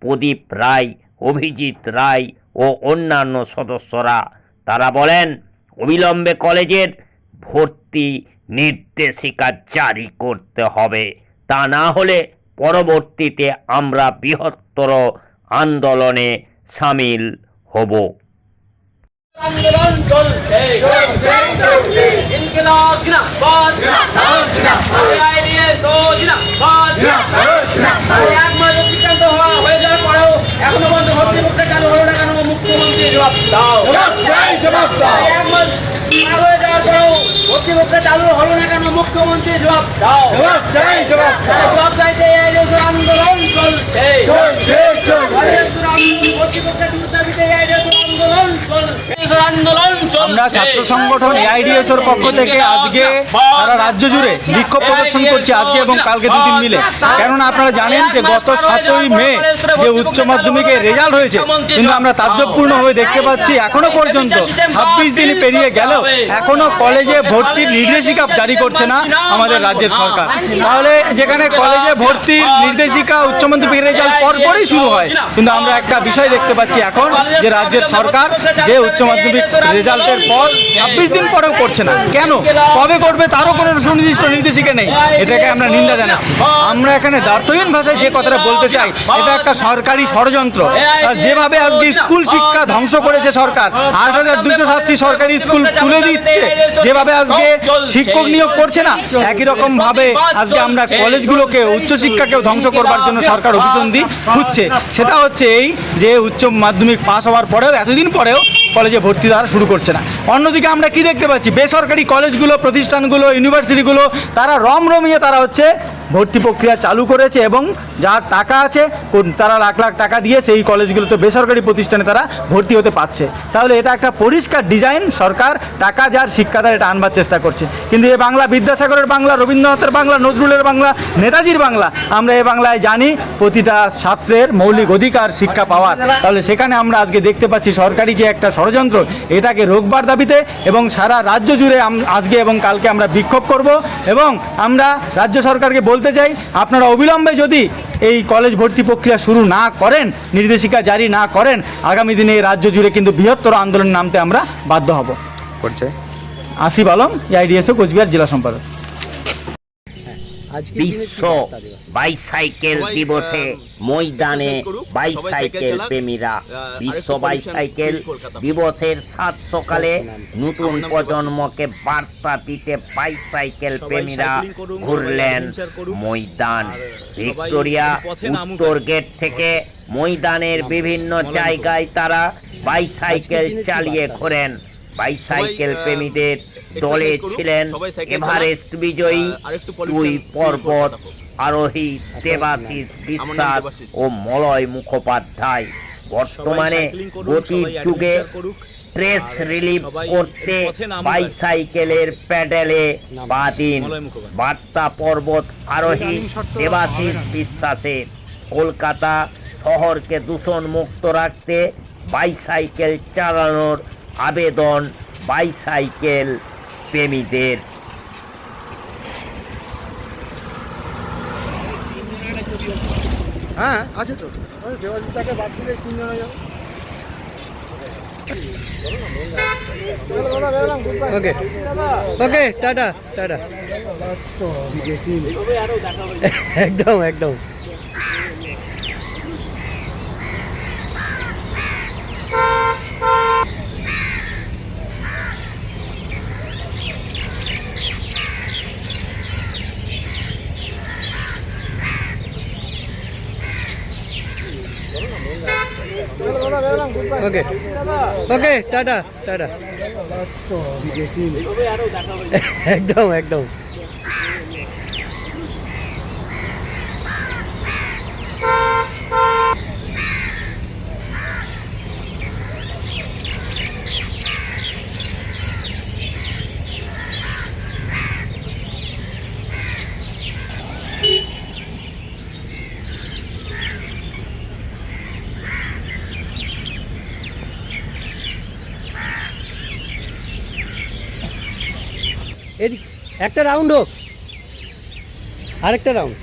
প্রদীপ রায়, অভিজিৎ রায় ও অন্যান্য সদস্যরা। তারা বলেন, অবিলম্বে কলেজের ভর্তি নির্দেশিকা জারি করতে হবে, তা না হলে পরবর্তীতে আমরা বৃহত্তর আন্দোলনে সামিল হব। আন্দোলন চলছে, ইনকিলাব জিন্দাবাদ, আইডিএসও জিন্দাবাদ। এক মাস অতিক্রান্ত হয়ে যাওয়ার পরেও এখনো পর্যন্ত ভর্তি প্রক্রিয়া চালু হলো না কেন? মুখ্যমন্ত্রী জবাব দাও। এক মাস হয়ে যাওয়ার পরেও ভর্তি প্রক্রিয়া চালু হলো না কেন? মুখ্যমন্ত্রী জবাব দাও। জবাব চাইতে আন্দোলন চলছে, ভর্তি প্রক্রিয়া শুরু দাবিতে আন্দোলন চলছে। আমরা ছাত্র সংগঠন এআইডিএসওর পক্ষ থেকে আজকে সারা রাজ্য জুড়ে বিক্ষোভ প্রদর্শন করছি, আজকে এবং কালকে 2 দিন মিলে। কেননা আপনারা জানেন যে গত 7ই মে যে উচ্চ মাধ্যমিকের রেজাল্ট হয়েছে, কিন্তু আমরা তাজ্জবপূর্ণভাবে দেখতে পাচ্ছি এখনো পর্যন্ত 26 দিন পেরিয়ে গেলেও এখনো কলেজে ভর্তির নির্দেশিকা জারি করছে না আমাদের রাজ্যের সরকার। তাহলে যেখানে কলেজে ভর্তির নির্দেশিকা উচ্চ মাধ্যমিক রেজাল্ট পরপরই শুরু হয়, কিন্তু আমরা একটা বিষয় দেখতে পাচ্ছি এখন যে রাজ্যের সরকার যে উচ্চ মাধ্যমিক রেজাল্টের পর 26 দিন পরেও করছে না। কেন, কবে করবে তারও কোনো সুনির্দিষ্ট নির্দেশিকা নেই। এটাকে আমরা নিন্দা জানাচ্ছি। আমরা এখানে দ্ব্যর্থহীন ভাষায় যে কথাটা বলতে চাই, এটা একটা সরকারি ষড়যন্ত্র। আর যেভাবে আজকে স্কুল শিক্ষা ধ্বংস করেছে সরকার, 8287 সরকারি স্কুল তুলে দিচ্ছে, যেভাবে আজকে শিক্ষক নিয়োগ করছে না, একই রকম ভাবে আজকে আমরা কলেজগুলোকে, উচ্চশিক্ষাকেও ধ্বংস করবার জন্য সরকার অভিসন্ধি খুঁজছে। সেটা হচ্ছে এই যে উচ্চ মাধ্যমিক পাস হওয়ার পরেও, এতদিন পরেও কলেজে ভর্তি দেওয়া শুরু করছে না। অন্যদিকে আমরা কি দেখতে পাচ্ছি, বেসরকারি কলেজগুলো, প্রতিষ্ঠানগুলো, ইউনিভার্সিটিগুলো তারা রমরমিয়ে তারা হচ্ছে ভর্তি প্রক্রিয়া চালু করেছে এবং যার টাকা আছে তারা লাখ লাখ টাকা দিয়ে সেই কলেজগুলোতে, বেসরকারি প্রতিষ্ঠানে তারা ভর্তি হতে পারছে। তাহলে এটা একটা পরিষ্কার ডিজাইন, সরকার টাকা যার শিক্ষা দেয় এটা আনবার চেষ্টা করছে। কিন্তু এই বাংলা বিদ্যাসাগরের বাংলা, রবীন্দ্রনাথের বাংলা, নজরুলের বাংলা, নেতাজির বাংলা, আমরা এই বাংলায় জানি প্রতিটা ছাত্রের মৌলিক অধিকার শিক্ষা পাওয়ার। তাহলে সেখানে আমরা আজকে দেখতে পাচ্ছি সরকারি যে একটা ষড়যন্ত্র, এটাকে রোকবার দাবিতে এবং সারা রাজ্য জুড়ে আজকে এবং কালকে আমরা বিক্ষোভ করব এবং আমরা রাজ্য সরকারকে বলতে চাই, আপনারা অবিলম্বে যদি এই কলেজ ভর্তি প্রক্রিয়া শুরু না করেন, নির্দেশিকা জারি না করেন, আগামী দিনে এই রাজ্য জুড়ে কিন্তু বৃহত্তর আন্দোলন নামতে আমরা বাধ্য হব। আসিফ আলম, AIDSO কোচবিহার জেলা সম্পাদক। বিশ্ব বাইসাইকেল দিবসে ময়দানে বাইসাইকেল প্রেমীরা। বিশ্ব বাইসাইকেল দিবসের সাত সকালে নতুন প্রজন্মকে বার্তা দিতে বাইসাইকেল প্রেমীরা ঘুরলেন ময়দান। ভিক্টোরিয়া উত্তর গেট থেকে ময়দানের বিভিন্ন জায়গায় তারা বাইসাইকেল চালিয়ে ঘোরেন। বাইসাইকেল প্রেমীদের দলে ছিলেন এভারেস্ট বিজয়ী 2 পর্বত আরোহী দেবাশিস বিশ্বাস ও মলয় মুখোপাধ্যায়। বর্তমানে গতির যুগে স্ট্রেস রিলিফ করতে বাইসাইকেলের প্যাডেলে পা দিন। বার্তা পর্বত আরোহী দেবাশিস বিশ্বাসের। কলকাতা শহরকে দূষণ মুক্ত রাখতে বাইসাইকেল চালানোর আবেদন বাইসাইকেল প্রেমীদের। হ্যাঁ আছে তো, দেবাশিসটাকে বাদ দিলে 3 জন হয়ে যাবে। ওকে ওকে, টাটা টাটা। একদম একদম। ওকে ওকে, টাটা টাটা। একদম একদম। এদিক একটা রাউন্ড হোক, আরেকটা রাউন্ড।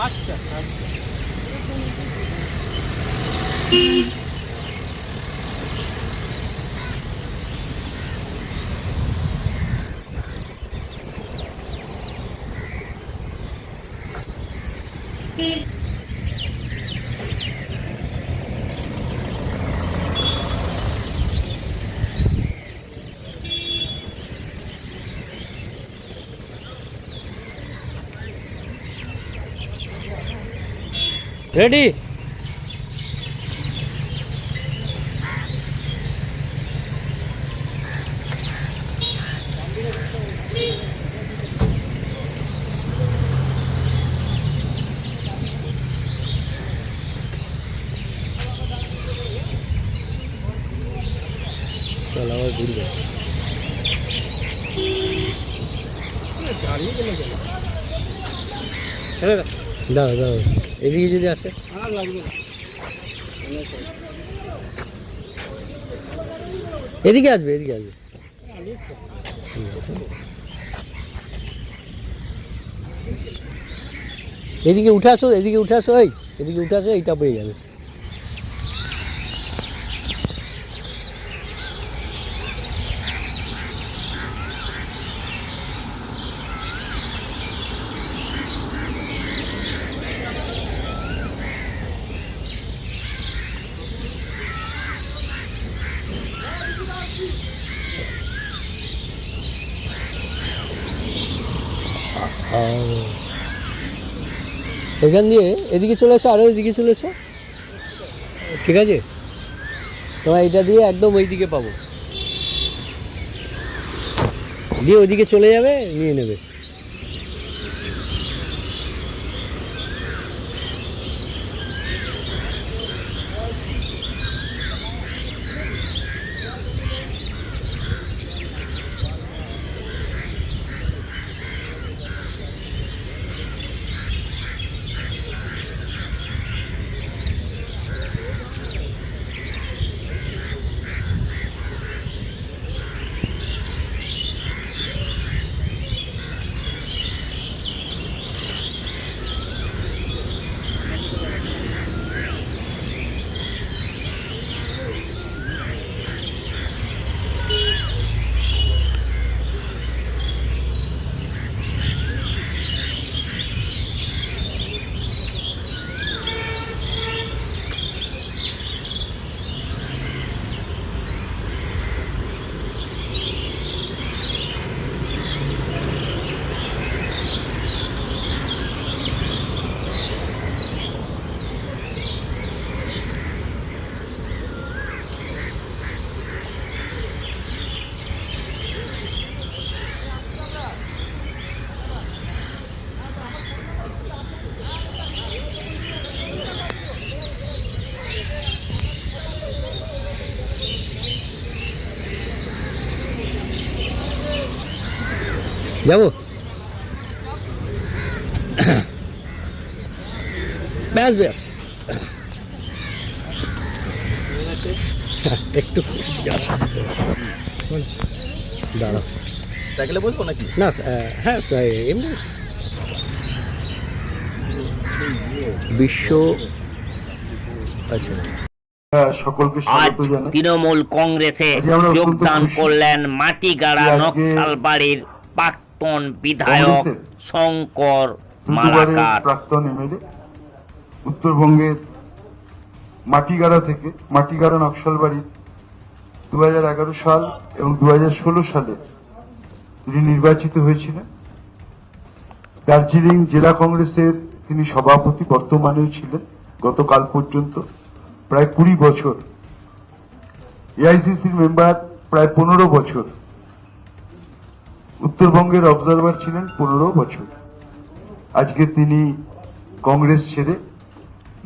আচ্ছা রেডি? চল আবার ঘুরবে। দাও দাও, এদিকে যদি আসে এদিকে আসবে, এদিকে আসবে। এদিকে উঠে আসো, এদিকে উঠে আসো, এই এদিকে উঠে আসো, এইটা পেয়ে যাবে। এখান দিয়ে এদিকে চলে এসো, আরও এদিকে চলে এসো, ঠিক আছে? তোমার এটা দিয়ে একদম ওই দিকে পাবো, দিয়ে ওইদিকে চলে যাবে, নিয়ে নেবে। যাবো? ব্যাস ব্যাস, একটু দাঁড়াও, সাইকেলে বসবো নাকি? না হ্যাঁ এমনি বিশ্ব। আচ্ছা, আজ তৃণমূল কংগ্রেসে যোগদান করলেন মাটিগাড়া নকশালবাড়ির প্রাক্তন বিধায়ক শঙ্কর মালাকার। প্রাক্তন এমএলএ উত্তরবঙ্গের মাটিগাড়া থেকে, মাটিগাড়া নকশালবাড়ির 2011 সাল এবং 2016 সালে তিনি নির্বাচিত হয়েছিলেন। দার্জিলিং জেলা কংগ্রেসের তিনি সভাপতি বর্তমানেও ছিলেন গতকাল পর্যন্ত প্রায় 20 বছর, এআইসিসির মেম্বার প্রায় 15 বছর, উত্তরবঙ্গের অবজারভার ছিলেন 15 বছর। আজকে তিনি কংগ্রেস ছেড়ে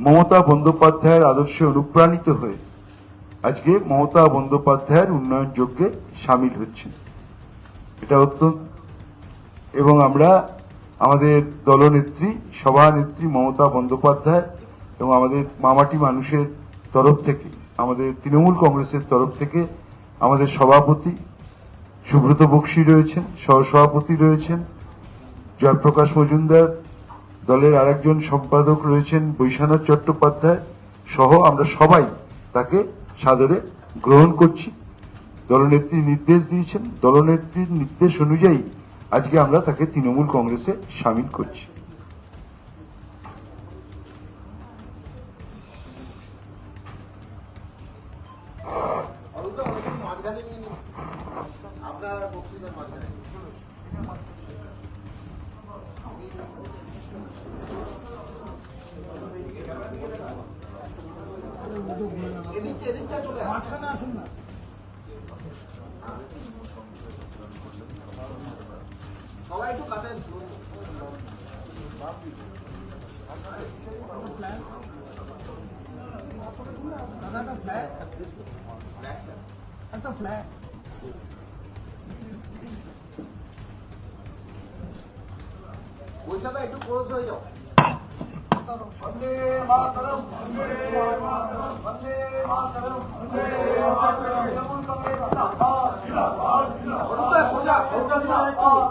মমতা বন্দ্যোপাধ্যায়ের আদর্শে অনুপ্রাণিত হয়ে আজকে মমতা বন্দ্যোপাধ্যায়ের উন্নয়ন যজ্ঞে সামিল হচ্ছেন। এটা অত্যন্ত, এবং আমরা আমাদের দলনেত্রী, সভানেত্রী মমতা বন্দ্যোপাধ্যায় এবং আমাদের মামাটি মানুষের তরফ থেকে, আমাদের তৃণমূল কংগ্রেসের তরফ থেকে আমাদের সভাপতি সুব্রত বক্সী রয়েছেন, সহসভাপতি রয়েছেন জয়প্রকাশ মজুমদার, দলের আরেকজন সম্পাদক রয়েছেন বৈশানাথ চট্টোপাধ্যায় সহ আমরা সবাই তাকে সাদরে গ্রহণ করছি। দলনেত্রী নির্দেশ দিয়েছেন, দলনেত্রীর নির্দেশ অনুযায়ী আজকে আমরা তাকে তৃণমূল কংগ্রেসে সামিল করছি। সবাই একটু কাছে একটা ফ্ল্যাগ ওই সাথে একটু ক্লোজ হয়ে যাও। বন্দে মাতরম, বন্দে মাতরম, বন্দে মাতরম, বন্দে মাতরম। তৃণমূল কংগ্রেস জিন্দাবাদ, জিন্দাবাদ, জিন্দাবাদ। সোজা, সোজা, জিন্দাবাদ,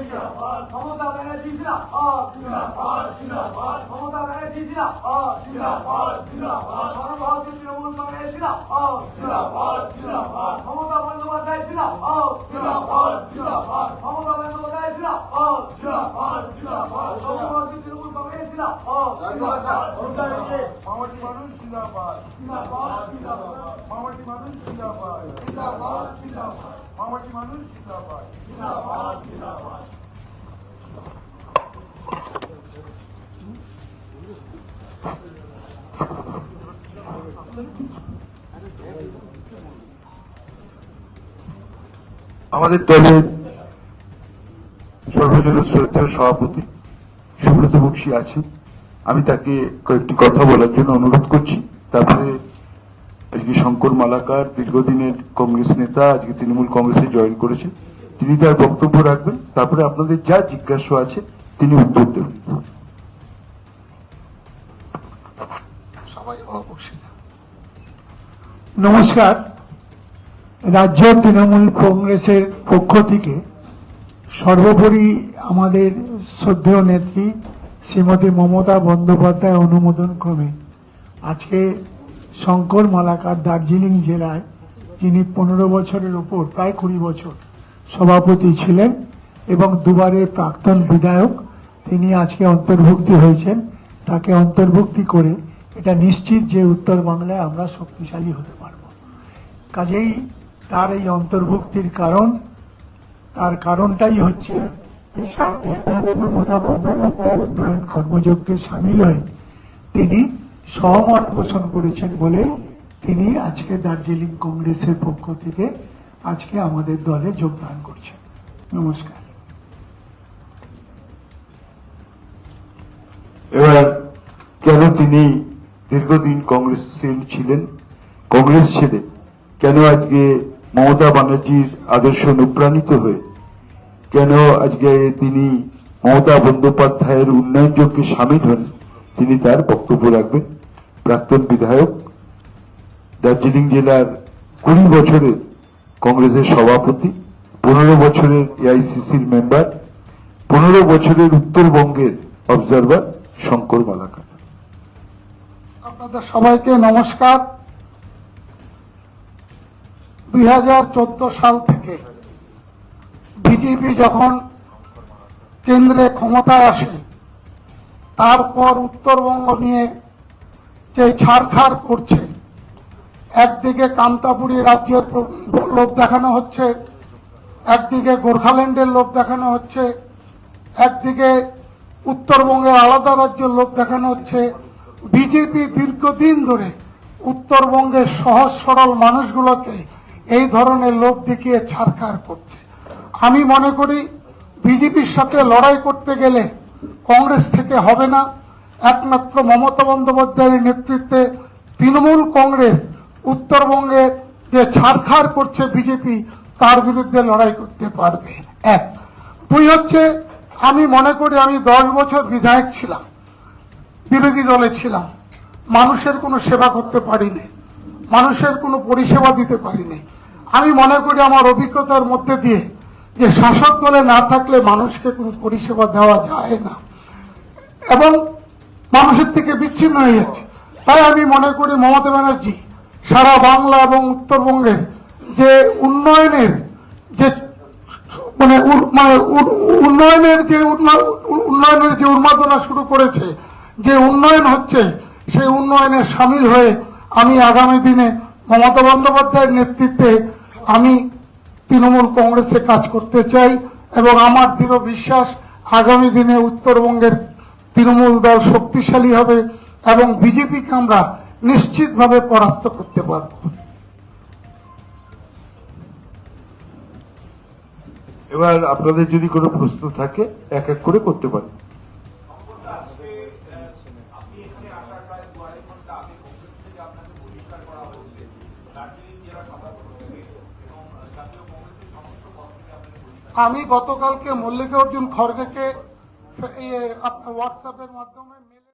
জিন্দাবাদ। মমতা ব্যানার্জি জিন্দাবাদ, জিন্দাবাদ, জিন্দাবাদ। মমতা ব্যানার্জি জিন্দাবাদ, জিন্দাবাদ, জিন্দাবাদ। সর্বভারতীয় তৃণমূল কংগ্রেস জিন্দাবাদ, জিন্দাবাদ, জিন্দাবাদ। মমতা বন্দ্যোপাধ্যায় জিন্দাবাদ, জিন্দাবাদ, জিন্দাবাদ। মমতা বন্দ্যোপাধ্যায় জিন্দাবাদ, জিন্দাবাদ, জিন্দাবাদ। সর্বভারতীয় তৃণমূল কংগ্রেস জিন্দাবাদ, জিন্দাবাদ। মামাটি মানুষ জিন্দাবাদ, জিন্দাবাদ, জিন্দাবাদ। মামাটি মানুষ জিন্দাবাদ, জিন্দাবাদ, জিন্দাবাদ। মামাটি মানুষ জিন্দাবাদ, জিন্দাবাদ, জিন্দাবাদ। আমাদের দলের সর্বজনের শ্রদ্ধেয় সভাপতি সুব্রত বক্সী আছেন, আমি তাকে কয়েকটি কথা বলার জন্য অনুরোধ করছি। তারপরে আজকে শঙ্কর মালাকার দীর্ঘদিনের কংগ্রেস নেতা, আজকে তৃণমূল কংগ্রেসে জয়েন করেছে, তিনি তার বক্তব্য রাখবেন। তারপরে আপনাদের যা জিজ্ঞাসা আছে তিনি উত্তর দেবেন। নমস্কার। রাজ্য তৃণমূল কংগ্রেসের পক্ষ থেকে সর্বোপরি আমাদের শ্রদ্ধেয় নেত্রী শ্রীমতী মমতা বন্দ্যোপাধ্যায় অনুমোদন ক্রমে আজকে শঙ্কর মালাকার দার্জিলিং জেলায়, যিনি 15 বছরের উপর প্রায় 20 বছর সভাপতি ছিলেন এবং দুবারের প্রাক্তন বিধায়ক, তিনি আজকে অন্তর্ভুক্তি হয়েছেন। তাকে অন্তর্ভুক্তি করে এটা নিশ্চিত যে উত্তর বাংলায় আমরা শক্তিশালী হতে পারব। কাজেই তার এই অন্তর্ভুক্তির তার কারণটাই হচ্ছে উন্নয়ন কর্মযজ্ঞে সামিল হয়ে তিনি সহমত পোষণ করেছেন বলে তিনি আজকে দার্জিলিং কংগ্রেসের পক্ষ থেকে আজকে আমাদের দলে যোগদান করছেন। নমস্কার। এবার কেন তিনি দীর্ঘদিন কংগ্রেস ছিলেন, কংগ্রেস ছেড়ে কেন আজকে মমতা ব্যানার্জির আদর্শ অনুপ্রাণিত হয়ে কেন আজকে তিনি মমতা বন্দ্যোপাধ্যায়ের উন্নয়ন যজ্ঞে সামিল হন, তিনি তার বক্তব্য রাখবেন। প্রাক্তন বিধায়ক, দার্জিলিং জেলার 20 বছরের কংগ্রেসের সভাপতি, 15 বছরের এআইসিসির মেম্বার, 15 বছরের উত্তরবঙ্গের অবজারভার শঙ্কর মালাকার। আপনাদের সবাইকে নমস্কার। 2014 সাল থেকে বিজেপি যখন কেন্দ্রে ক্ষমতায় আসে, তারপর উত্তরবঙ্গ নিয়ে যে ছাড়খাড় করছে, একদিকে কামতাপুরী রাজ্যের লোভ দেখানো হচ্ছে, একদিকে গোর্খাল্যান্ডের লোভ দেখানো হচ্ছে, একদিকে উত্তরবঙ্গের আলাদা রাজ্যের লোভ দেখানো হচ্ছে। বিজেপি দীর্ঘদিন ধরে উত্তরবঙ্গের সহজ সরল মানুষগুলোকে এই ধরনের লোভ দেখিয়ে ছাড়খাড় করছে। আমি মনে করি বিজেপির সাথে লড়াই করতে গেলে কংগ্রেস থেকে হবে না, একমাত্র মমতা বন্দ্যোপাধ্যায়ের নেতৃত্বে তৃণমূল কংগ্রেস উত্তরবঙ্গে যে ছাড়খাড় করছে বিজেপি, তার বিরুদ্ধে লড়াই করতে পারবে। এক। দুই হচ্ছে, আমি মনে করি আমি 10 বছর বিধায়ক ছিলাম, বিরোধী দলে ছিলাম, মানুষের কোনো সেবা করতে পারিনি, মানুষের কোনো পরিষেবা দিতে পারিনি। আমি মনে করি আমার অভিজ্ঞতার মধ্যে দিয়ে যে শাসক দলে না থাকলে মানুষকে কোনো পরিষেবা দেওয়া যায় না এবং মানুষের থেকে বিচ্ছিন্ন হয়ে যাচ্ছে। তাই আমি মনে করি মমতা ব্যানার্জি সারা বাংলা এবং উত্তরবঙ্গের যে উন্নয়নের যে উন্নয়নের যে উন্মাদনা শুরু করেছে, যে উন্নয়ন হচ্ছে, সেই উন্নয়নে সামিল হয়ে আমি আগামী দিনে মমতা বন্দ্যোপাধ্যায়ের নেতৃত্বে আমি তৃণমূল কংগ্রেসে কাজ করতে চাই এবং আমার দৃঢ় বিশ্বাস আগামী দিনে উত্তরবঙ্গের তৃণমূল দল শক্তিশালী হবে এবং বিজেপিকে আমরা নিশ্চিতভাবে পরাস্ত করতে পারব। এবার আপনাদের যদি কোনো প্রশ্ন থাকে এক এক করে করতে পারেন। আমি গতকালকে মল্লিকার্জুন খড়গেকে হোয়াটসঅ্যাপের মাধ্যমে